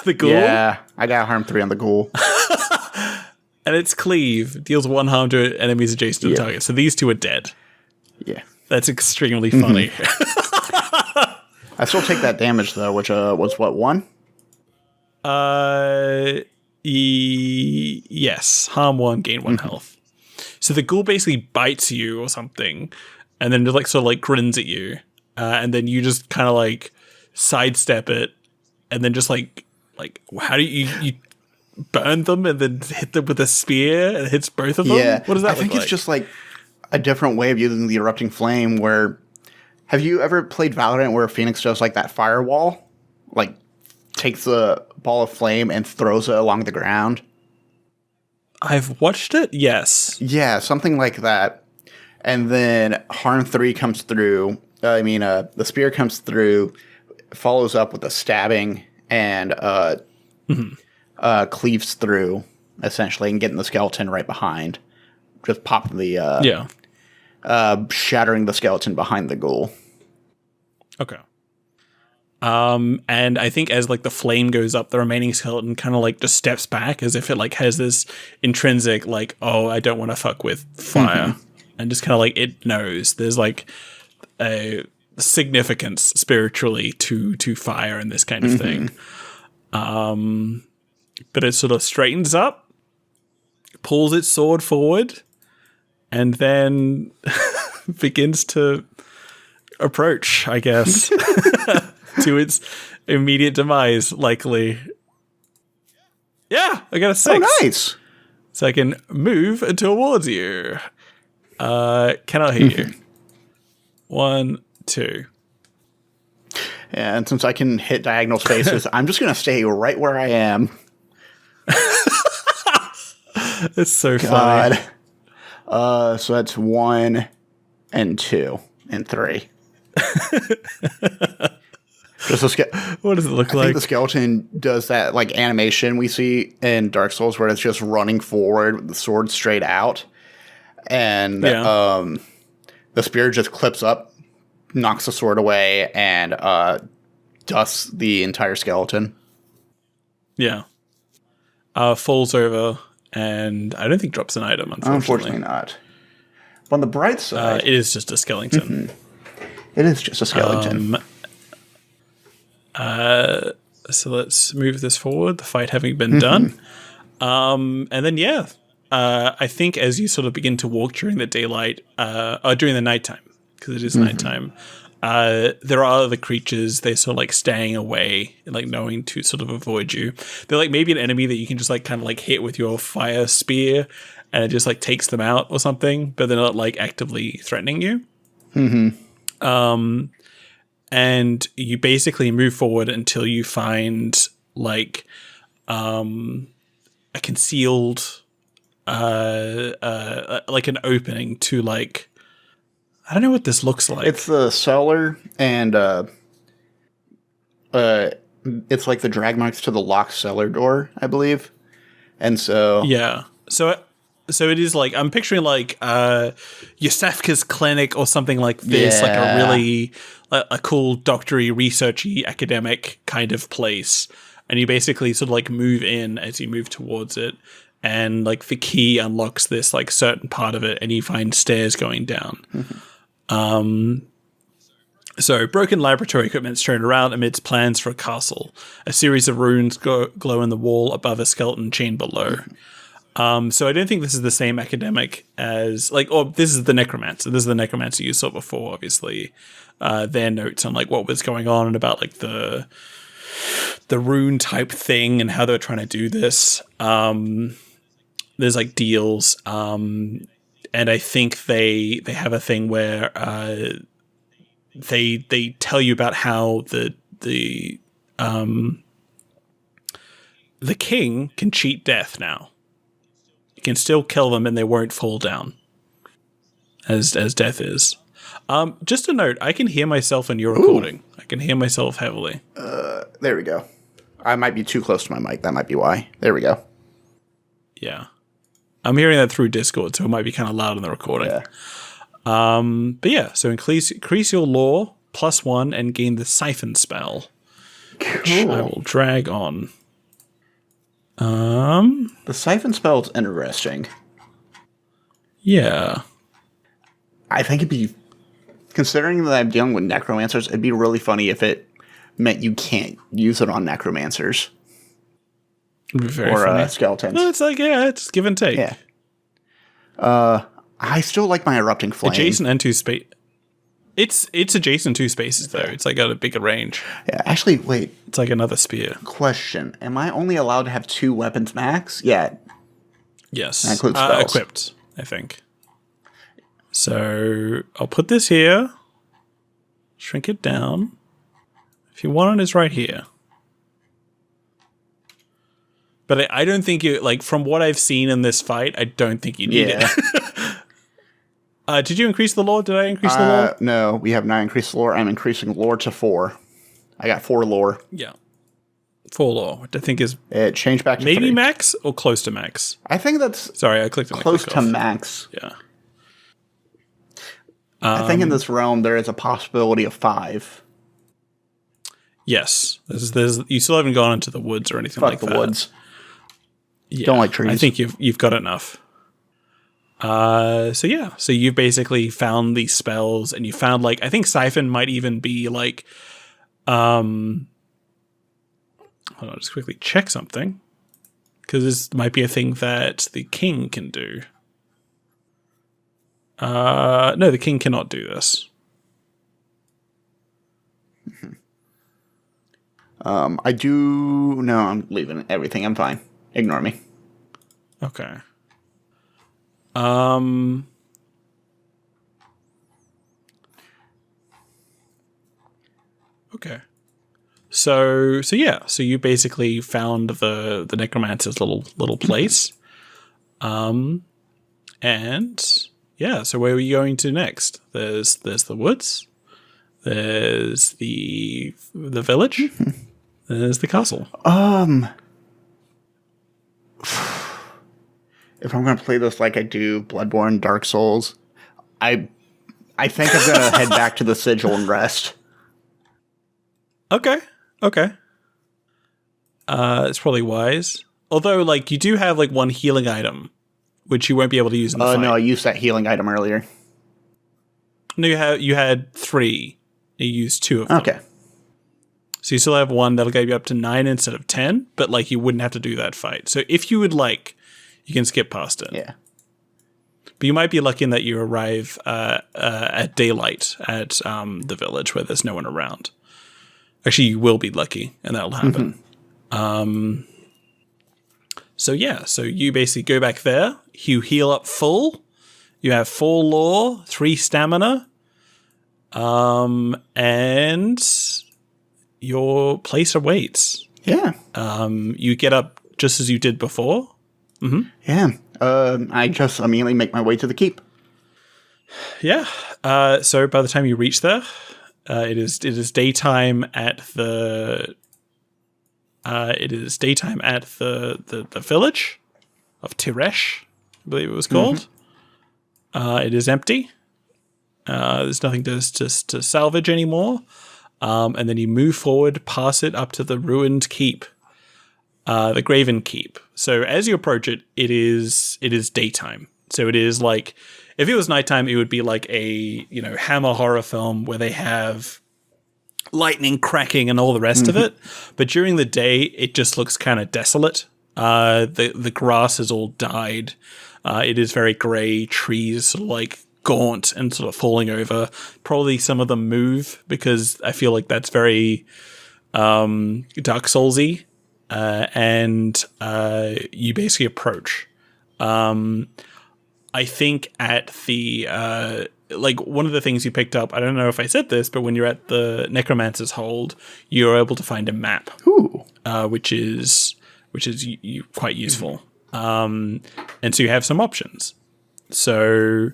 The ghoul? Yeah, I got harm 3 on the ghoul. And its cleave deals 1 harm to enemies adjacent to the target. So these 2 are dead. Yeah. That's extremely funny. I still take that damage, though, which was, what, 1? Yes. Harm 1, gain 1 health. So the ghoul basically bites you or something, and then just like sort of like grins at you, and then you just kind of like sidestep it, and then just like how do you burn them and then hit them with a spear and it hits both of them? Yeah. What does that I think look it's just like a different way of using the erupting flame. Where have you ever played Valorant where Phoenix does like that firewall, like takes a ball of flame and throws it along the ground? I've watched it. Yes. Yeah, something like that. And then Harm 3 comes through. The spear comes through, follows up with a stabbing, and cleaves through, essentially, and getting the skeleton right behind. Just pop the... shattering the skeleton behind the ghoul. Okay. And I think as like the flame goes up, the remaining skeleton kind of like just steps back as if it like has this intrinsic like, oh, I don't want to fuck with fire, and just kind of like it knows there's like a significance spiritually to fire and this kind of thing. But it sort of straightens up, pulls its sword forward, and then begins to approach, I guess. To its immediate demise, likely. Yeah, I got a 6. Oh, nice. So I can move towards you. Cannot hit you. 1, 2. Yeah, and since I can hit diagonal spaces, I'm just going to stay right where I am. That's so funny. So that's 1 and 2 and 3. What does it look I like? think the skeleton does that like animation we see in Dark Souls where it's just running forward with the sword straight out. And the spear just clips up, knocks the sword away, and dusts the entire skeleton. Yeah. Falls over, and I don't think drops an item, Unfortunately not. But on the bright side... it is just a skeleton. It is just a skeleton. So let's move this forward, the fight having been done. And then, I think as you sort of begin to walk during the daylight, or during the nighttime, because it is nighttime, there are other creatures. They're sort of like staying away and like knowing to sort of avoid you. They're like maybe an enemy that you can just like kind of like hit with your fire spear and it just like takes them out or something, but they're not like actively threatening you. And you basically move forward until you find like a concealed like an opening to like, I don't know what this looks like. It's the cellar, and it's like the drag marks to the locked cellar door, I believe. And so so it is like, I'm picturing like Yosefka's clinic or something like this, like a really a cool doctory, researchy, academic kind of place. And you basically sort of like move in as you move towards it, and like the key unlocks this like certain part of it, and you find stairs going down. So broken laboratory equipment is thrown around amidst plans for a castle. A series of runes glow in the wall above a skeleton chain below. So I don't think this is the same academic as like, or this is the necromancer. This is the necromancer you saw before, obviously. Their notes on like what was going on and about like the rune type thing and how they were trying to do this. There's like deals. And I think they have a thing where they tell you about how the king can cheat death now. You can still kill them and they won't fall down, as death is. Just a note, I can hear myself in your recording. I can hear myself heavily. There we go. I might be too close to my mic. That might be why. There we go. Yeah. I'm hearing that through Discord, so it might be kind of loud in the recording. Yeah. But yeah, so increase your lore +1 and gain the siphon spell. Cool. Which I will drag on. The siphon spell is interesting. Yeah. I think it'd be, considering that I'm dealing with necromancers, it'd be really funny if it meant you can't use it on necromancers. Very or funny. skeletons. No, it's like, yeah, it's give and take. Yeah. I still like my erupting flame. Adjacent and two space. It's adjacent to spaces though. It's like got a bigger range. Yeah, actually, wait. It's like another spear. Question: am I only allowed to have 2 weapons max? Yeah. Yes. That includes spells. Equipped, I think. So I'll put this here. Shrink it down. If you want it, it's right here. But I don't think you, like, from what I've seen in this fight, I don't think you need it. Did you increase the lore? Did I increase the lore? No, we have not increased the lore. I'm increasing lore to 4. I got 4 lore. Yeah. 4 lore, which I think is It changed back to maybe 3. max or close to max. I think that's Sorry, I clicked on the close click to off. max. Yeah. I think in this realm there is a possibility of 5. Yes. There's you still haven't gone into the woods or anything Fuck like the that. woods. Yeah, Don't like trees. I think you've got enough. So you've basically found these spells, and you found, like, I think Siphon might even be like, hold on, I'll just quickly check something, because this might be a thing that the king can do. No, the king cannot do this. I do. No, I'm leaving everything. I'm fine. Ignore me. Okay. Okay. So you basically found the necromancer's little place. And yeah, so where are you going to next? There's the woods. There's the village. There's the castle. If I'm going to play this like I do Bloodborne, Dark Souls, I think I'm going to head back to the sigil and rest. Okay. It's probably wise. Although, like, you do have, like, one healing item, which you won't be able to use in the fight. No, I used that healing item earlier. No, you had 3. You used 2 of them. Okay. So you still have 1 that'll get you up to 9 instead of 10, but, like, you wouldn't have to do that fight. So if you would like, you can skip past it. Yeah. But you might be lucky in that you arrive at daylight at the village where there's no one around. Actually, you will be lucky, and that'll happen. So you basically go back there. You heal up full. You have 4 lore, 3 stamina, and your place awaits. Yeah. You get up just as you did before. Yeah. I just immediately make my way to the keep. Yeah. So by the time you reach there, it is daytime at the village of Tiresh, I believe it was called. It is empty. There's nothing to salvage anymore. And then you move forward, pass it up to the ruined keep, the Graven Keep. So as you approach it, it is daytime. So it is like, if it was nighttime, it would be like a, Hammer horror film where they have lightning cracking and all the rest of it. But during the day, it just looks kind of desolate. The grass has all died. It is very gray, trees sort of like gaunt and sort of falling over. Probably some of them move because I feel like that's very Dark Souls-y. And you basically approach. I think at the one of the things you picked up, I don't know if I said this, but when you're at the Necromancer's hold, you're able to find a map. Ooh. Which is quite useful. And so you have some options. So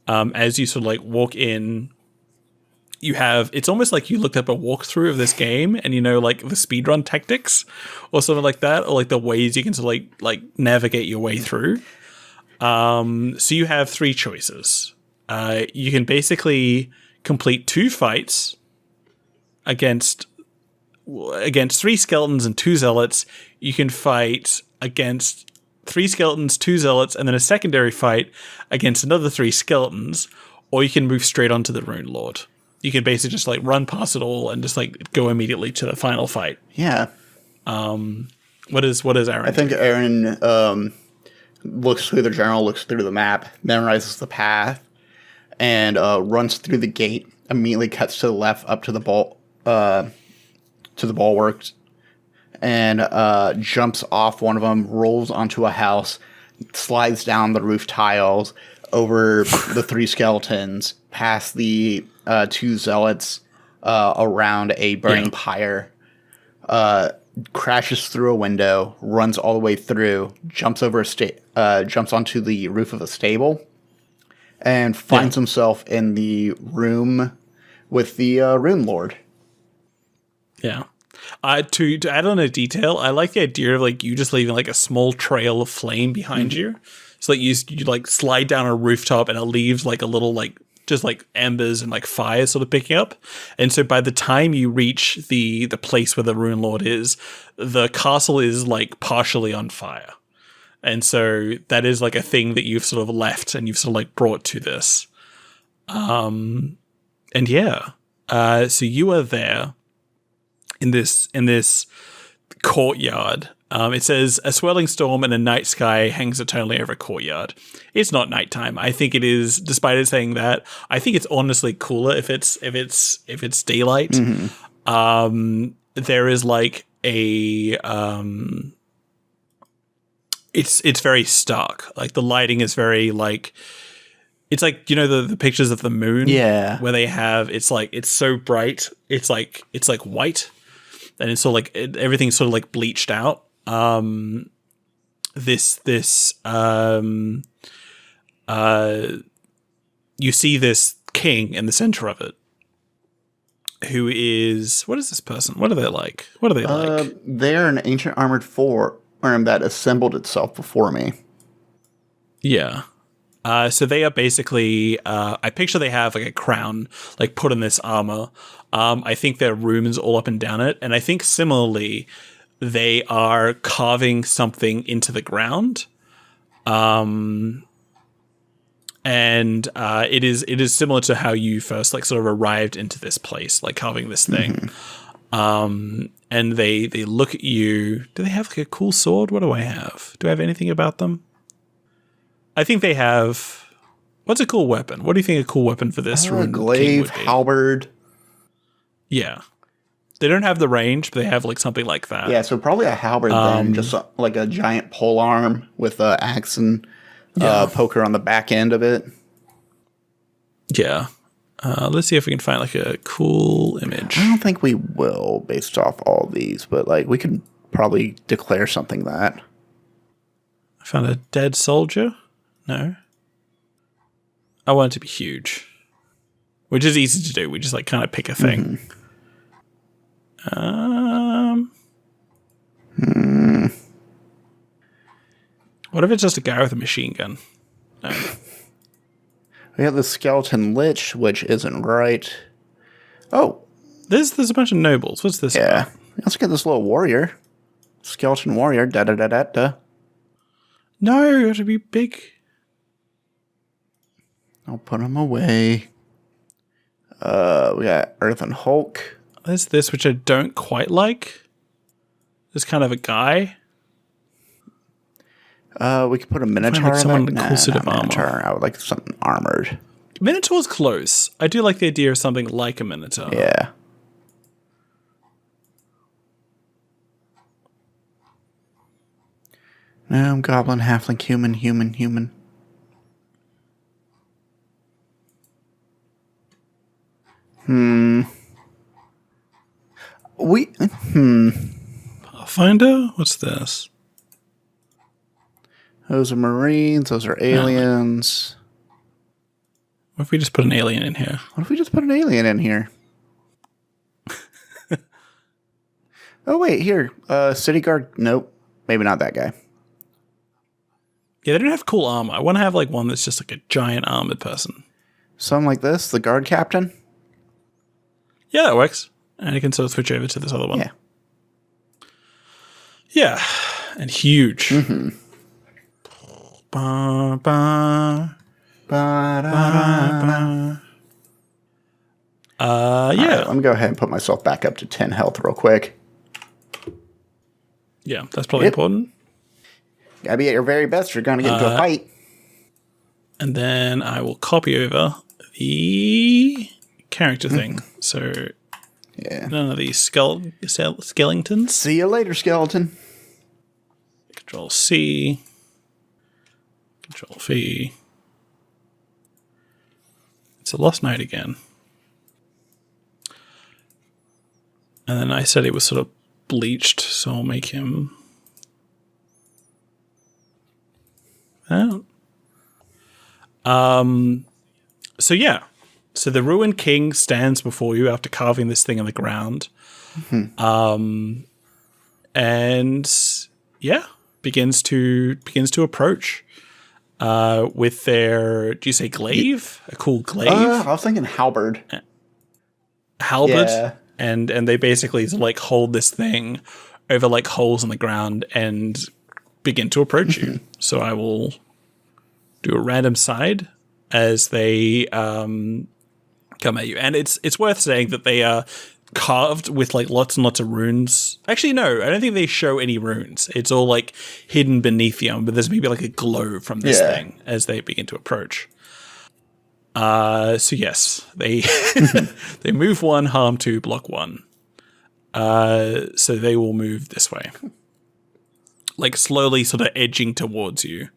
as you sort of like walk in, it's almost like you looked up a walkthrough of this game and like the speedrun tactics or something like that, or like the ways you can sort of like navigate your way through. So you have 3 choices. You can basically complete 2 fights against 3 skeletons and 2 zealots. You can fight against 3 skeletons, 2 zealots, and then a secondary fight against another 3 skeletons, or you can move straight onto the Rune Lord. You can basically just like run past it all and just like go immediately to the final fight. Yeah. What is Aaron? I think Aaron looks through the journal, looks through the map, memorizes the path, and runs through the gate. Immediately cuts to the left, up to the bulwarks, and jumps off one of them, rolls onto a house, slides down the roof tiles, over the 3 skeletons, past the 2 zealots, around a burning pyre, crashes through a window, runs all the way through, jumps onto the roof of a stable, and finds himself in the room with the Rune Lord. Yeah. To add on a detail, I like the idea of like you just leaving like a small trail of flame behind you. So like you like slide down a rooftop and it leaves like a little like just like embers and like fire sort of picking up. And so by the time you reach the place where the Rune Lord is, the castle is like partially on fire. And so that is like a thing that you've sort of left and you've sort of like brought to this. And yeah. So you are there in this courtyard. It says a swirling storm and a night sky hangs eternally over a courtyard. It's not nighttime. I think it is, despite it saying that. I think it's honestly cooler if it's daylight. Mm-hmm. There is like a it's very stark. Like the lighting is very like, it's like, you know, the pictures of the moon, where they have, it's like, it's so bright, it's like white, and it's sort of like everything's sort of like bleached out. You see this king in the center of it, who is, what is this person? What are they like? They're an ancient armored form that assembled itself before me. Yeah. So they are basically, I picture they have like a crown, like put on this armor. I think their runes all up and down it. And I think similarly, they are carving something into the ground. And it is similar to how you first like sort of arrived into this place, like carving this thing. Mm-hmm. And they look at you. Do they have like a cool sword? What do I have? Do I have anything about them? I think they have. What's a cool weapon? What do you think a cool weapon for this? Glaive, halberd. Yeah. They don't have the range, but they have like something like that. Yeah, so probably a halberd then, just like a giant pole arm with an axe and poker on the back end of it. Yeah. Let's see if we can find like a cool image. I don't think we will based off all these, but like we can probably declare something that. I found a dead soldier. No. I want it to be huge. Which is easy to do. We just like kind of pick a thing. What if it's just a guy with a machine gun? No. We have the skeleton lich, which isn't right. Oh. There's a bunch of nobles. What's this about? Let's get this little warrior. Skeleton warrior. Da-da-da-da-da. No, it should be big. I'll put him away. We got Earthen Hulk. There's this, which I don't quite like. There's kind of a guy. We could put a Minotaur like someone in with a cool suit of armor. I would like something armored. Minotaur's close. I do like the idea of something like a Minotaur. Yeah. Goblin, halfling, human. Pathfinder? What's this? Those are Marines. Those are aliens. What if we just put an alien in here? What if we just put an alien in here? Oh, wait, here. City Guard. Nope. Maybe not that guy. Yeah, they don't have cool armor. I want to have like one that's just like a giant armored person. Something like this. The guard captain. Yeah, that works. And you can sort of switch over to this other one. Yeah. Yeah. And huge. Mm-hmm. Ba, ba, ba, yeah. Right, let me go ahead and put myself back up to 10 health real quick. Yeah, that's probably important. Gotta be at your very best if you're gonna get into a fight. And then I will copy over the character thing. So none of these skeletons. See you later, skeleton. Control C. Control V. It's a lost night again. And then I said it was sort of bleached, so I'll make him out. So yeah. So the ruined king stands before you after carving this thing in the ground. And yeah, begins to approach with their, do you say glaive? A cool glaive? I was thinking halberd. Halberd? Yeah. And they basically like hold this thing over like holes in the ground and begin to approach you. So I will do a random side as they come at you. And it's worth saying that they are carved with like lots and lots of runes. Actually, no, I don't think they show any runes. It's all like hidden beneath the armor, but there's maybe like a glow from this thing as they begin to approach. So yes, they they move 1, harm 2, block 1. So they will move this way, like slowly, sort of edging towards you,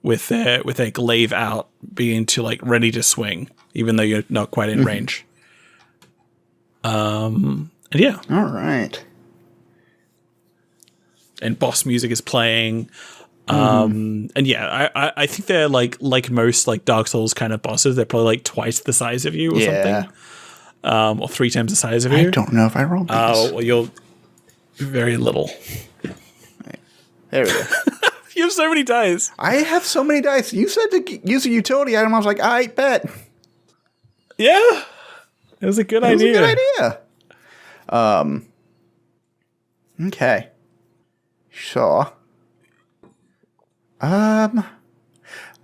with their glaive out, being to like ready to swing, even though you're not quite in range. And yeah, all right. And boss music is playing. And yeah, I think they're like most like Dark Souls kind of bosses. They're probably like twice the size of you or something, or 3 times the size of you. I don't know if I rolled these. Well, you're very little. Right. There we go. You have so many dice. I have so many dice. You said to use a utility item. I was like, I bet. Yeah, it was a good idea. It was a good idea. Okay. Sure.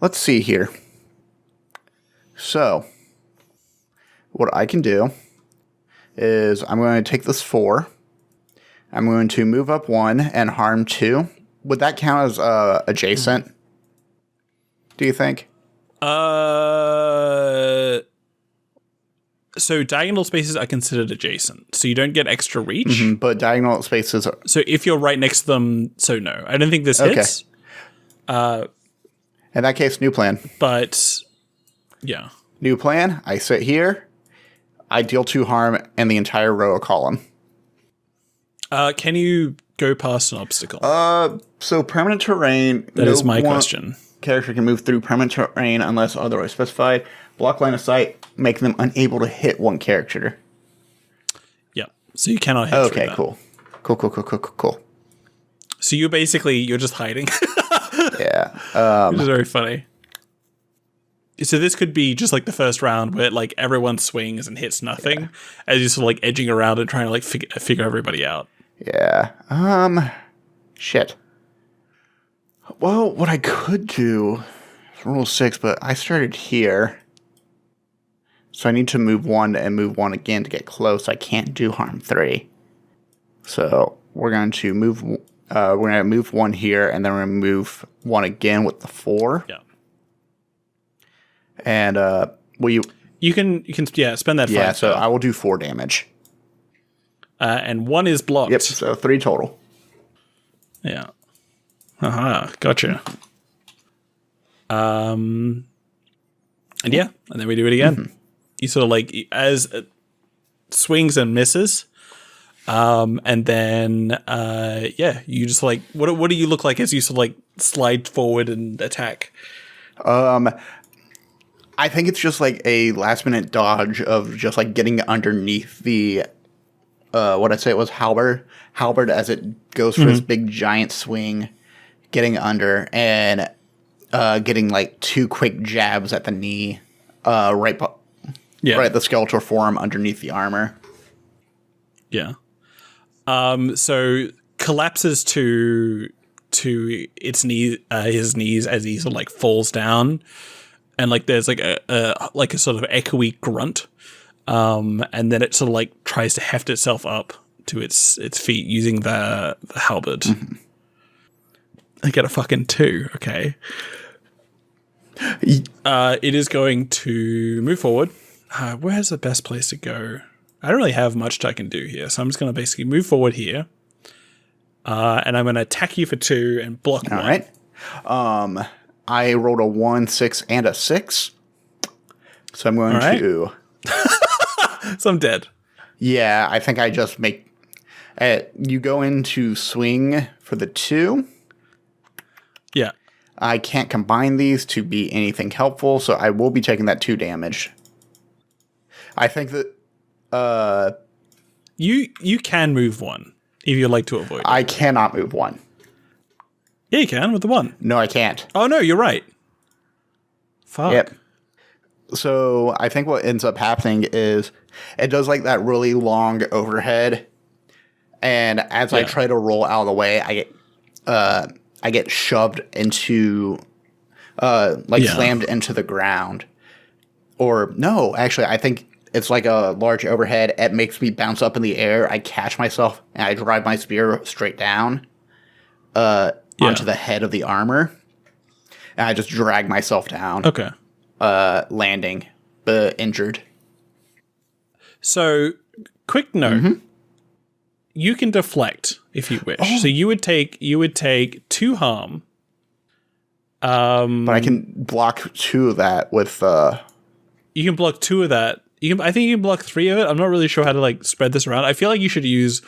Let's see here. So, what I can do is I'm going to take this 4. I'm going to move up 1 and harm 2. Would that count as adjacent? Do you think? So diagonal spaces are considered adjacent, so you don't get extra reach. But diagonal spaces are... So if you're right next to them, so no. I don't think this hits. In that case, new plan. But, yeah. New plan. I sit here. I deal 2 harm and the entire row of column. Can you go past an obstacle? So permanent terrain... That is my question. Character can move through permanent terrain unless otherwise specified. Block line of sight, making them unable to hit one character. Yeah. So you cannot hit through that. Cool. Cool. So you're just hiding. Yeah. Which is very funny. So this could be just like the first round where like everyone swings and hits nothing as you're sort of like edging around and trying to like figure everybody out. Yeah. Shit. Well, what I could do is rule 6, but I started here. So I need to move 1 and move 1 again to get close. I can't do harm 3. So we're going to move 1 here, and then we're going to move 1 again with the 4. Yeah. And you can spend that 5. Yeah, so I will do 4 damage. And 1 is blocked. Yep, so 3 total. Yeah. Gotcha. And yeah, and then we do it again. You sort of like, as it swings and misses, and then, you just like, what do you look like as you sort of like slide forward and attack? I think it's just like a last minute dodge of just like getting underneath the, what I'd say it was halberd as it goes for this big giant swing, getting under and getting like 2 quick jabs at the knee, right at the skeletal form underneath the armor. Yeah. So collapses to its knee, his knees as he sort of like falls down, and like there's like a sort of echoey grunt, and then it sort of like tries to heft itself up to its feet using the halberd. I get a fucking 2. Okay. It is going to move forward. Where's the best place to go? I don't really have much I can do here, so I'm just going to basically move forward here. And I'm going to attack you for 2 and block 1. All right. I rolled a 1, 6, and a 6. So I'm going to... So I'm dead. Yeah, I think I just make... you go into swing for the 2. Yeah. I can't combine these to be anything helpful, so I will be taking that 2 damage. I think that... You can move 1 if you'd like to avoid it. I cannot move 1. Yeah, you can with the 1. No, I can't. Oh, no, you're right. Fuck. Yep. So I think what ends up happening is it does like that really long overhead, and as I try to roll out of the way, I get shoved into, slammed into the ground. Or no, actually, I think it's like a large overhead. It makes me bounce up in the air. I catch myself and I drive my spear straight down onto the head of the armor, and I just drag myself down. Okay. Landing, injured. So, quick note: you can deflect if you wish. So you would take 2 harm. But I can block 2 of that with. You can block 2 of that. I think you can block 3 of it. I'm not really sure how to spread this around. I feel like you should use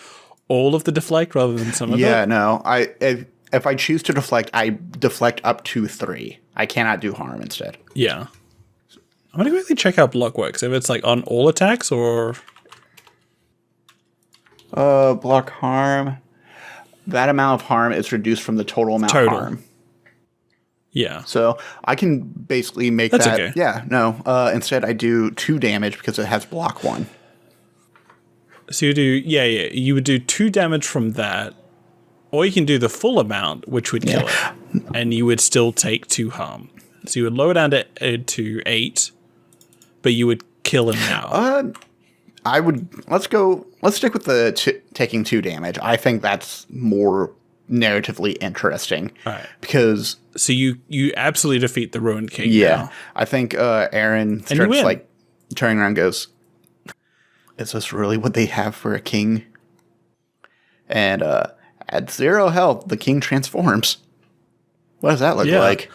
all of the deflect rather than some of it. Yeah, no. If I choose to deflect, I deflect up to 3. I cannot do harm instead. Yeah. I'm gonna quickly check how block works. If it's on all attacks or block harm. That amount of harm is reduced from the total amount of harm. Yeah. So I can basically make That's that. Okay. Yeah, no. Instead, I do 2 damage because it has block 1. So you do, you would do 2 damage from that, or you can do the full amount, which would kill it, and you would still take 2 harm. So you would lower down to 8, but you would kill him now. I would let's stick with the taking 2 damage. I think that's more narratively interesting. All right. Because so you absolutely defeat the Ruined King. Yeah. Now. I think Aaron starts turning around and goes, "Is this really what they have for a king?" And at 0 health, the king transforms. What does that look like?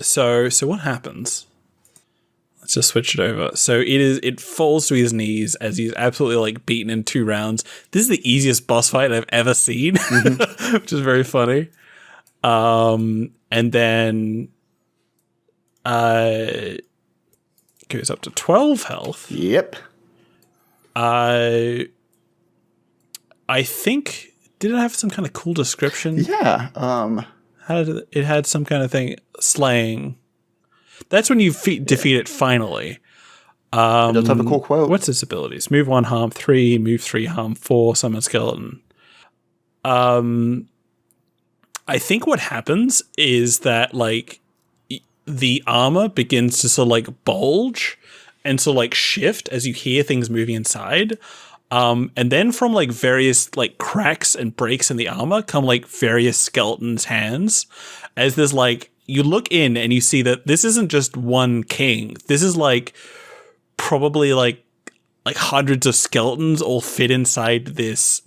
So what happens? Let's just switch it over. So it falls to his knees as he's absolutely beaten in 2 rounds. This is the easiest boss fight I've ever seen, which is very funny. And then goes up to 12 health. Yep. I think, did it have some kind of cool description? Yeah. How did it had some kind of thing, slaying. That's when you defeat it finally. It does have a cool quote. What's its abilities? Move 1, harm 3, move 3, harm 4, summon skeleton. I think what happens is that the armor begins to sort of bulge and sort of shift as you hear things moving inside. And then from various cracks and breaks in the armor come various skeletons' hands, as there's you look in and you see that this isn't just one king. This is probably hundreds of skeletons all fit inside this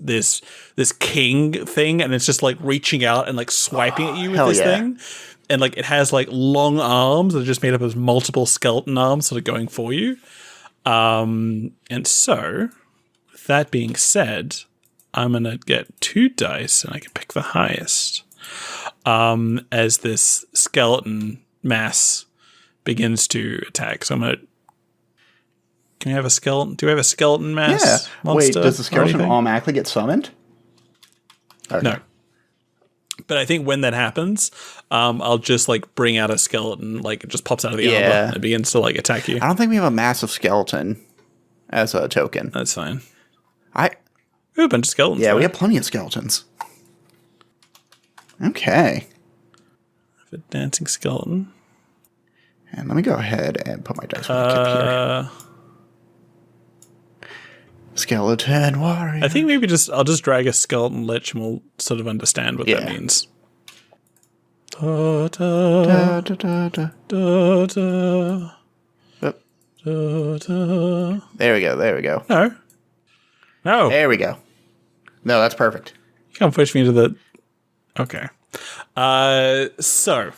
king thing, and it's just reaching out and swiping at you with this thing. And it has long arms that are just made up of multiple skeleton arms sort of going for you. And so with that being said, I'm gonna get 2 dice and I can pick the highest. As this skeleton mass begins to attack. So I'm gonna. Can we have a skeleton? Do we have a skeleton mass? Yeah. Monster Wait, does the skeleton automatically get summoned? Okay. No. But I think when that happens, I'll just bring out a skeleton, it just pops out of the armor and begins to attack you. I don't think we have a massive skeleton as a token. That's fine. We have a bunch of skeletons. Yeah, we have plenty of skeletons. Okay. A dancing skeleton. And let me go ahead and put my dice back up here. Skeleton warrior. I think maybe I'll just drag a skeleton lich and we'll sort of understand what that means. Da, da, da, da, da, da, da, da, da. There we go. No. There we go. No, that's perfect. You can't push me into the... Okay. So.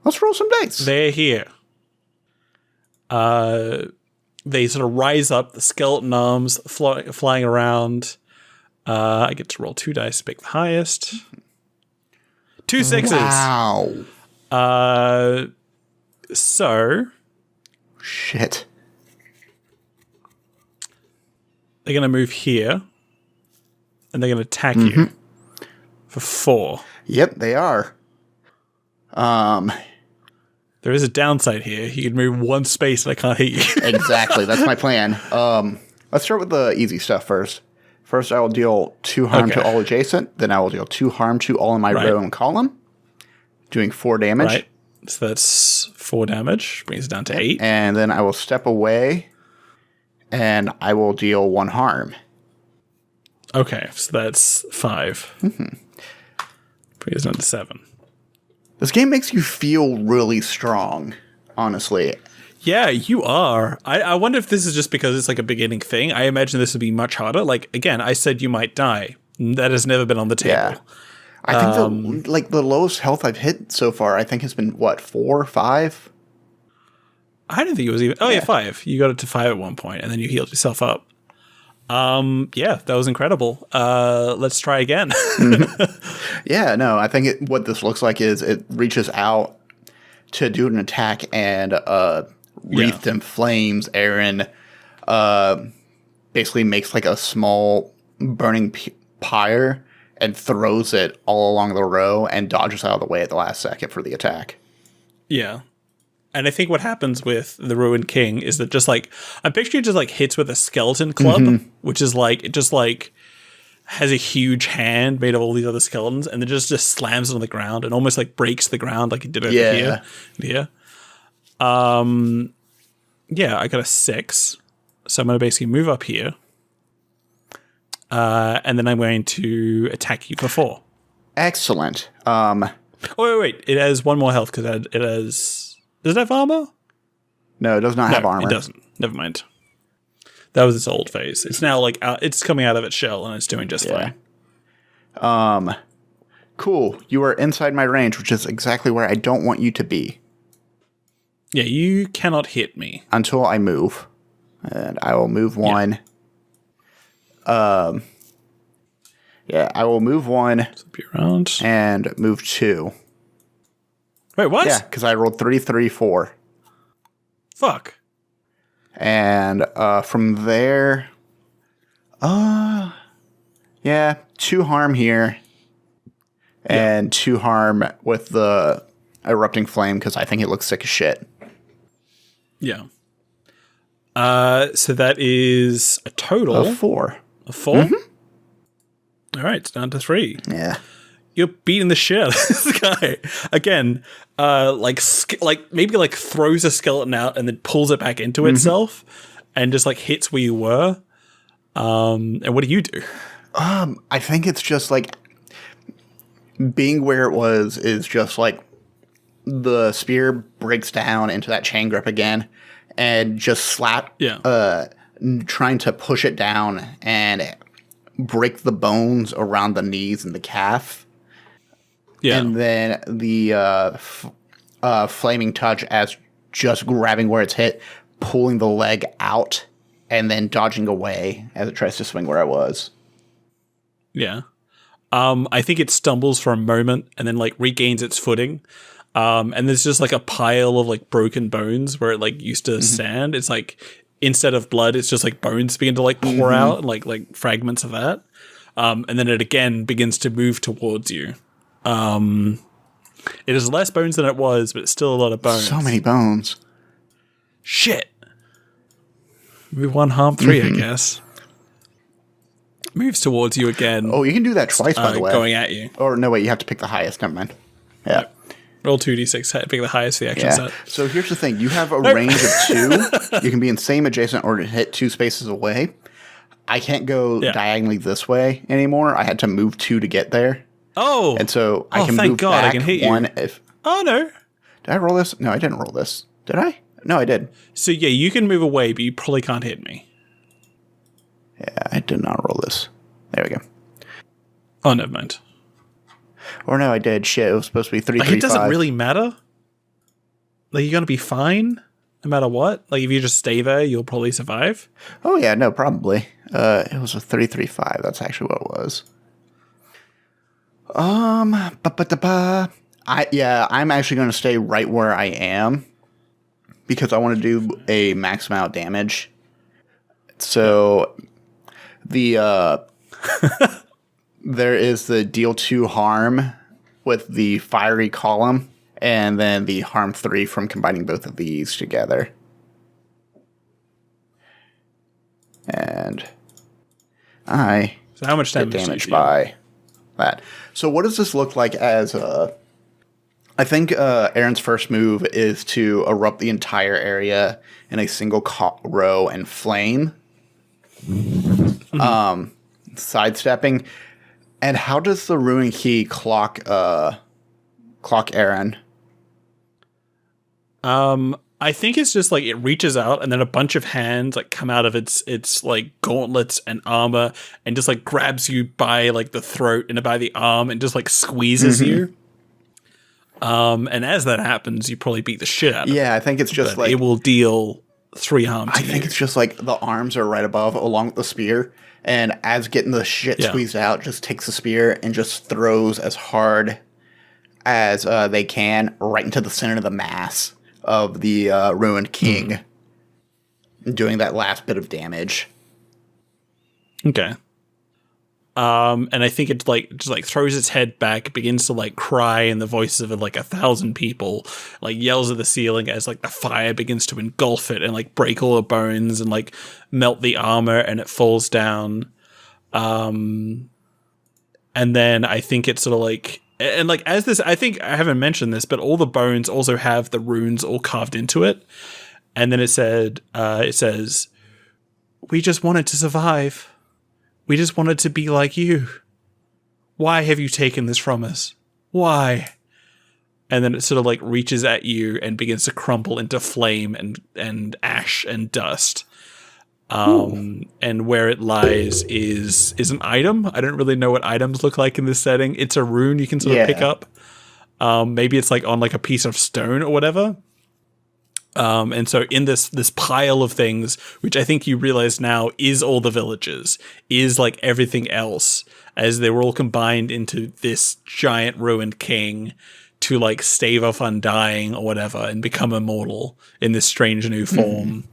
Let's roll some dice. They're here. They sort of rise up, the skeleton arms flying around. I get to roll 2 dice to pick the highest. 2 6s. Wow. So. Shit. They're going to move here. And they're going to attack you. For 4. Yep, they are. There is a downside here. You can move 1 space and I can't hit you. Exactly, that's my plan. Let's start with the easy stuff first. First, I will deal 2 harm to all adjacent. Then I will deal 2 harm to all in my row and column, doing 4 damage. Right. So that's 4 damage. Brings it down to 8. And then I will step away, and I will deal 1 harm. Okay, so that's 5. Brings it down to 7. This game makes you feel really strong, honestly. Yeah, you are. I wonder if this is just because it's like a beginning thing. I imagine this would be much harder. Like, again, I said you might die. That has never been on the table. Yeah. I think the lowest health I've hit so far, I think has been, 4 or 5? I don't think it was even... Oh, yeah, 5. You got it to 5 at one point, and then you healed yourself up. Yeah, that was incredible. Let's try again. Yeah, no, I think what this looks like is it reaches out to do an attack and wreathed in flames, Aaron basically makes like a small burning pyre and throws it all along the row and dodges out of the way at the last second for the attack. Yeah. And I think what happens with the Ruined King is that I'm picturing it just like hits with a skeleton club, which is like, it just like has a huge hand made of all these other skeletons and then just slams it on the ground and almost like breaks the ground like it did over here. Yeah. Yeah, I got a 6. So I'm going to basically move up here. And then I'm going to attack you for 4. Excellent. Oh, wait. It has 1 more health because it has... Does it have armor? No, it does not have armor. It doesn't. Never mind. That was its old phase. It's now like it's coming out of its shell and it's doing just fine. Cool. You are inside my range, which is exactly where I don't want you to be. Yeah, you cannot hit me until I move, and I will move 1. Yeah, I will move 1 be around and move 2. Wait, what? Yeah, because I rolled 3, 3, 4. Fuck. And from there, yeah, 2 harm here, and 2 harm with the erupting flame because I think it looks sick as shit. Yeah. So that is a total of 4. A 4? All right, it's down to 3. Yeah. You're beating the shit out of this guy. Again, maybe throws a skeleton out and then pulls it back into itself and just like hits where you were. And what do you do? I think it's just like being where it was is just like the spear breaks down into that chain grip again and just trying to push it down and break the bones around the knees and the calf. Yeah. And then the flaming touch as just grabbing where it's hit, pulling the leg out, and then dodging away as it tries to swing where I was. Yeah. I think it stumbles for a moment and then like regains its footing. And there's just like a pile of like broken bones where it like used to stand. It's like instead of blood, it's just like bones begin to like pour out, like fragments of that. And then it again begins to move towards you. It is less bones than it was, but it's still a lot of bones. So many bones. Shit. Move 1 harm 3, I guess. Moves towards you again. Oh, you can do that twice, by the way. Going at you. Or no, wait, you have to pick the highest. Never mind. Yeah. Roll 2d6, pick the highest for the action Yeah. set. So here's the thing. You have a range of 2. You can be in same adjacent or hit 2 spaces away. I can't go diagonally this way anymore. I had to move 2 to get there. Oh. And so I can thank move God, back I can hit you. 1 if... Oh, no. Did I roll this? No, I didn't roll this. Did I? No, I did. So, yeah, you can move away, but you probably can't hit me. Yeah, I did not roll this. There we go. Oh, never mind. Or no, I did. Shit, it was supposed to be 3, Like, 3, it doesn't 5. really matter. Like, you're going to be fine no matter what. Like, if you just stay there, you'll probably survive. Oh, yeah, no, probably. It was a 3, 3, 5. That's actually what it was. I'm actually going to stay right where I am because I want to do a max amount of damage. So the there is the deal 2 harm with the fiery column, and then the harm 3 from combining both of these together. And I So how much get damage do you damaged do? by that. So what does this look like as I think Aaron's first move is to erupt the entire area in a single row and flame. Sidestepping. And how does the Ruin Key clock Aaron? I think it's just like it reaches out and then a bunch of hands like come out of its like gauntlets and armor and just like grabs you by like the throat and by the arm and just like squeezes you. And as that happens, you probably beat the shit out of it. Yeah, I think it's just But like it will deal 3 harm to I think you. it's just like the arms are right above along with the spear, and as getting the shit squeezed out, just takes the spear and just throws as hard as they can right into the center of the mass of the ruined king, doing that last bit of damage. Okay. And I think it like just like throws its head back, begins to like cry in the voices of like 1,000 people, like yells at the ceiling as like the fire begins to engulf it and like break all the bones and like melt the armor and it falls down. And then I think it's sort of like, and like as this, I think I haven't mentioned this, but all the bones also have the runes all carved into it. And then it says, "We just wanted to survive. We just wanted to be like you. Why have you taken this from us? Why?" And then it sort of like reaches at you and begins to crumble into flame and ash and dust. And where it lies is an item. I don't really know what items look like in this setting. It's a rune you can sort of pick up. Maybe it's like on like a piece of stone or whatever. And so in this pile of things, which I think you realize now is all the villages, is like everything else, as they were all combined into this giant ruined king to like stave off undying or whatever and become immortal in this strange new form.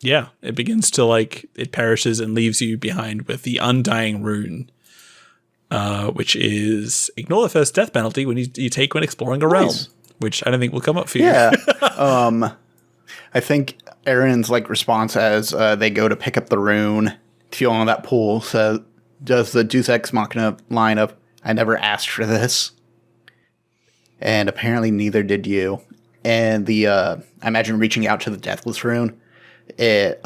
Yeah, it begins to like, it perishes and leaves you behind with the undying rune, which is ignore the first death penalty when you take when exploring a realm. Which I don't think will come up for you. Yeah. I think Aaron's like response as they go to pick up the rune, feeling that pool, says, does the Deus Ex Machina line of, "I never asked for this." And apparently neither did you. And the, I imagine reaching out to the Deathless rune, it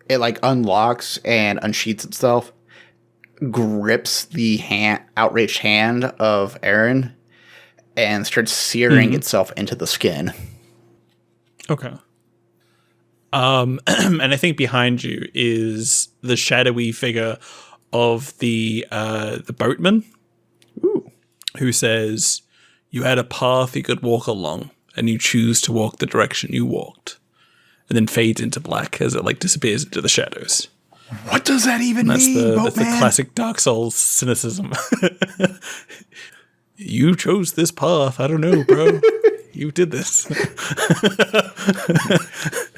like unlocks and unsheaths itself, grips the outraged hand of Aaron, and starts searing itself into the skin. Okay. And I think behind you is the shadowy figure of the boatman, who says, "You had a path you could walk along, and you choose to walk the direction you walked," and then fades into black as it like disappears into the shadows. What does that even That's mean, that's the classic Dark Souls cynicism. You chose this path. I don't know, bro. You did this.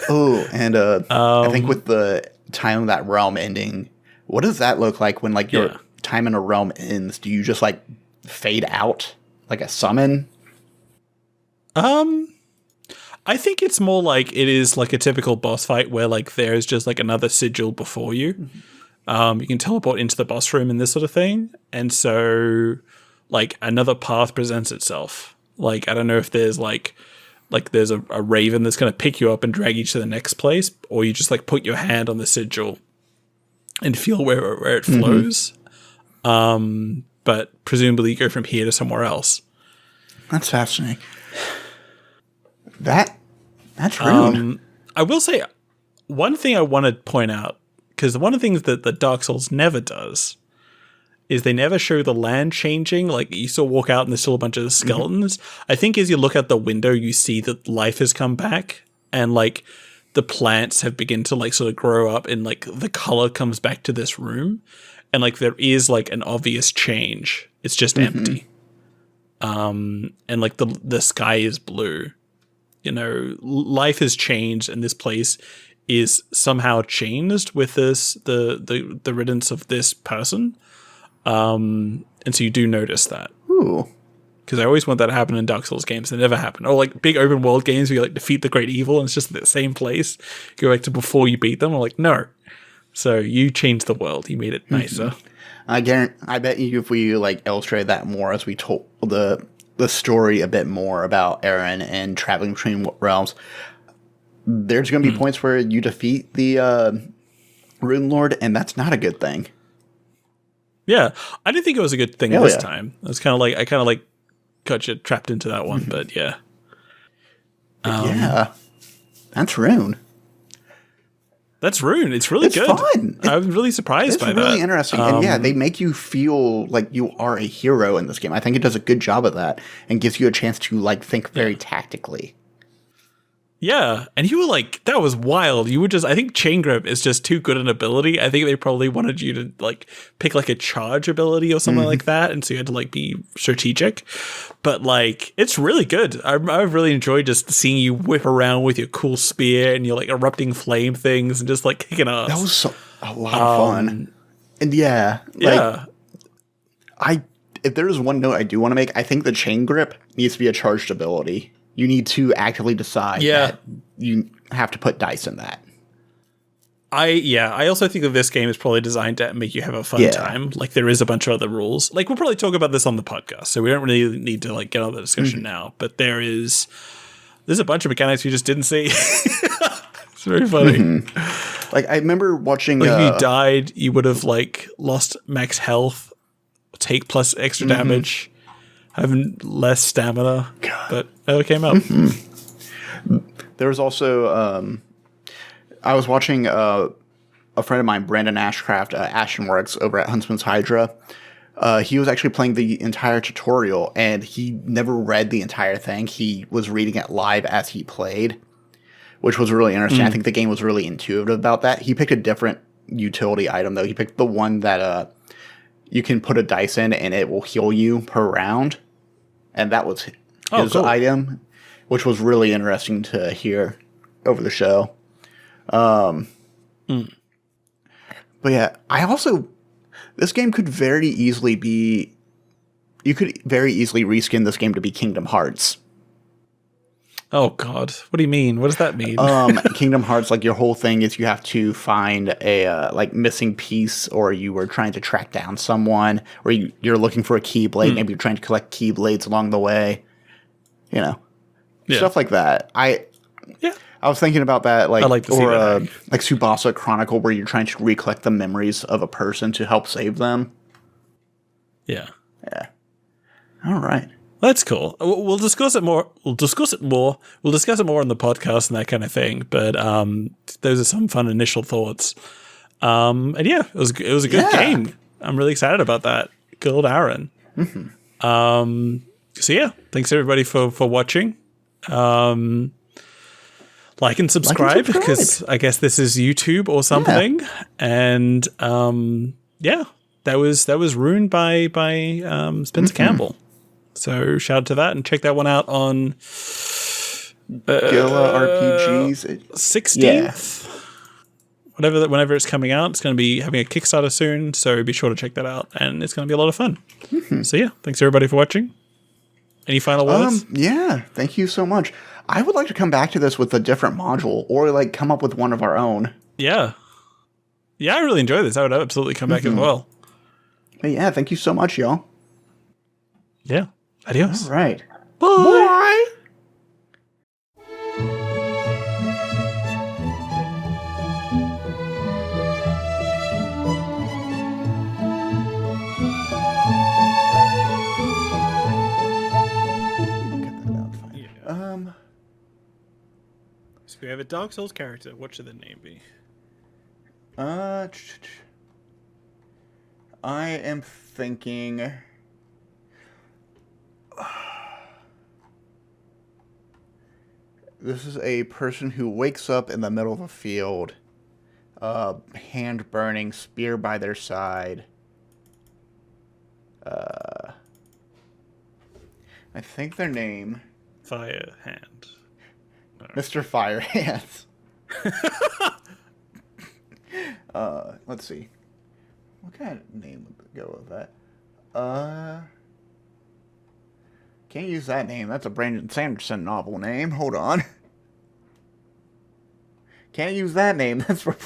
Oh, and I think with the time of that realm ending, what does that look like when like your time in a realm ends? Do you just like fade out like a summon? I think it's more like it is like a typical boss fight where like there's just like another sigil before you. You can teleport into the boss room and this sort of thing. And so like another path presents itself. Like, I don't know if there's like there's a raven that's going to pick you up and drag you to the next place, or you just like put your hand on the sigil and feel where it flows. But presumably you go from here to somewhere else. That's fascinating. That's Rune. I will say one thing I want to point out, because one of the things that the Dark Souls never does is they never show the land changing. Like, you still walk out and there's still a bunch of skeletons. I think as you look out the window, you see that life has come back, and like the plants have begun to like sort of grow up, and like the color comes back to this room, and like there is like an obvious change. It's just empty. And like the sky is blue. You know, life has changed, and this place is somehow changed with this the riddance of this person. And so you do notice that. Ooh. Because I always want that to happen in Dark Souls games. They never happen. Or like big open world games where you like defeat the great evil and it's just the same place. Go back to before you beat them. I'm like, no. So you changed the world. You made it nicer. I bet you if we like illustrated that more as we told the story a bit more about Aaron and traveling between realms, there's going to be points where you defeat the Rune Lord, and that's not a good thing. Yeah, I didn't think it was a good thing this time. I kind of like got you trapped into that one, but yeah. Yeah, that's Rune. That's Rune. It's really good. Fun. I'm really surprised by that. It's really interesting. And yeah, they make you feel like you are a hero in this game. I think it does a good job of that and gives you a chance to like think very tactically. Yeah, and you were like, that was wild. You were just, I think chain grip is just too good an ability. I think they probably wanted you to like pick like a charge ability or something like that, and so you had to like be strategic. But like, it's really good. I've really enjoyed just seeing you whip around with your cool spear and your like erupting flame things and just like kicking ass. That was a lot of fun. And yeah, if there is one note I do want to make, I think the chain grip needs to be a charged ability. You need to actively decide that you have to put dice in that. I also think that this game is probably designed to make you have a fun time. Like, there is a bunch of other rules. Like, we'll probably talk about this on the podcast, so we don't really need to like get on the discussion now. But there's a bunch of mechanics you just didn't see. It's very funny. Like, I remember watching. Like, if you died, you would have like lost max health, take plus extra damage. Having less stamina, but it came up. There was also, I was watching a friend of mine, Brandon Ashcraft, Ashenworks over at Huntsman's Hydra. He was actually playing the entire tutorial, and he never read the entire thing. He was reading it live as he played, which was really interesting. I think the game was really intuitive about that. He picked a different utility item, though. He picked the one that you can put a dice in, and it will heal you per round. And that was his item, which was really interesting to hear over the show. But yeah, this game could very easily be, you could very easily reskin this game to be Kingdom Hearts. Oh God, what do you mean? What does that mean? Kingdom Hearts, like your whole thing is you have to find a like missing piece, or you were trying to track down someone, or you're looking for a keyblade. Maybe you're trying to collect keyblades along the way. You know, stuff like that. I was thinking about that, like, like Tsubasa Chronicle, where you're trying to recollect the memories of a person to help save them. Yeah. All right. That's cool. We'll discuss it more. We'll discuss it more on the podcast and that kind of thing. But those are some fun initial thoughts. And yeah, it was a good game. I'm really excited about that. Good old Aaron. So yeah, thanks everybody for watching. Like and subscribe, because I guess this is YouTube or something. And that was Rune by Spencer Campbell. So shout out to that, and check that one out on Gila RPGs 16th. Whenever it's coming out, it's going to be having a Kickstarter soon, so be sure to check that out, and it's going to be a lot of fun. So yeah, thanks everybody for watching. Any final words? Yeah, thank you so much. I would like to come back to this with a different module, or like come up with one of our own. Yeah, I really enjoy this. I would absolutely come back as well. But yeah, thank you so much, y'all. Yeah. Adios. All right. Bye. Cut that out. Fine. Yeah. So we have a Dark Souls character. What should the name be? I am thinking. This is a person who wakes up in the middle of a field, hand burning, spear by their side. I think their name, Fire Hand. Mr. Firehands. Let's see. What kind of name would go with that? Can't use that name. That's a Brandon Sanderson novel name. Hold on. Can't use that name. That's for...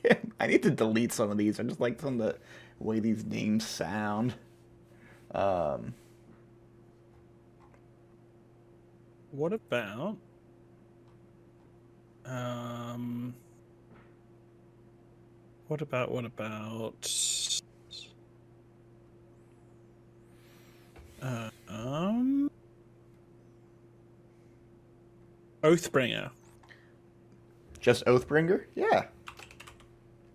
Damn, I need to delete some of these. I just like some of the way these names sound. What about... What about... Oathbringer. Just Oathbringer? Yeah.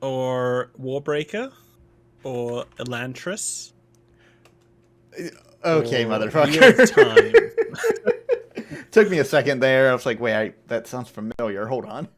Or Warbreaker. Or Elantris. Okay, or motherfucker. Wheel of Time. Took me a second there. I was like, wait, that sounds familiar. Hold on.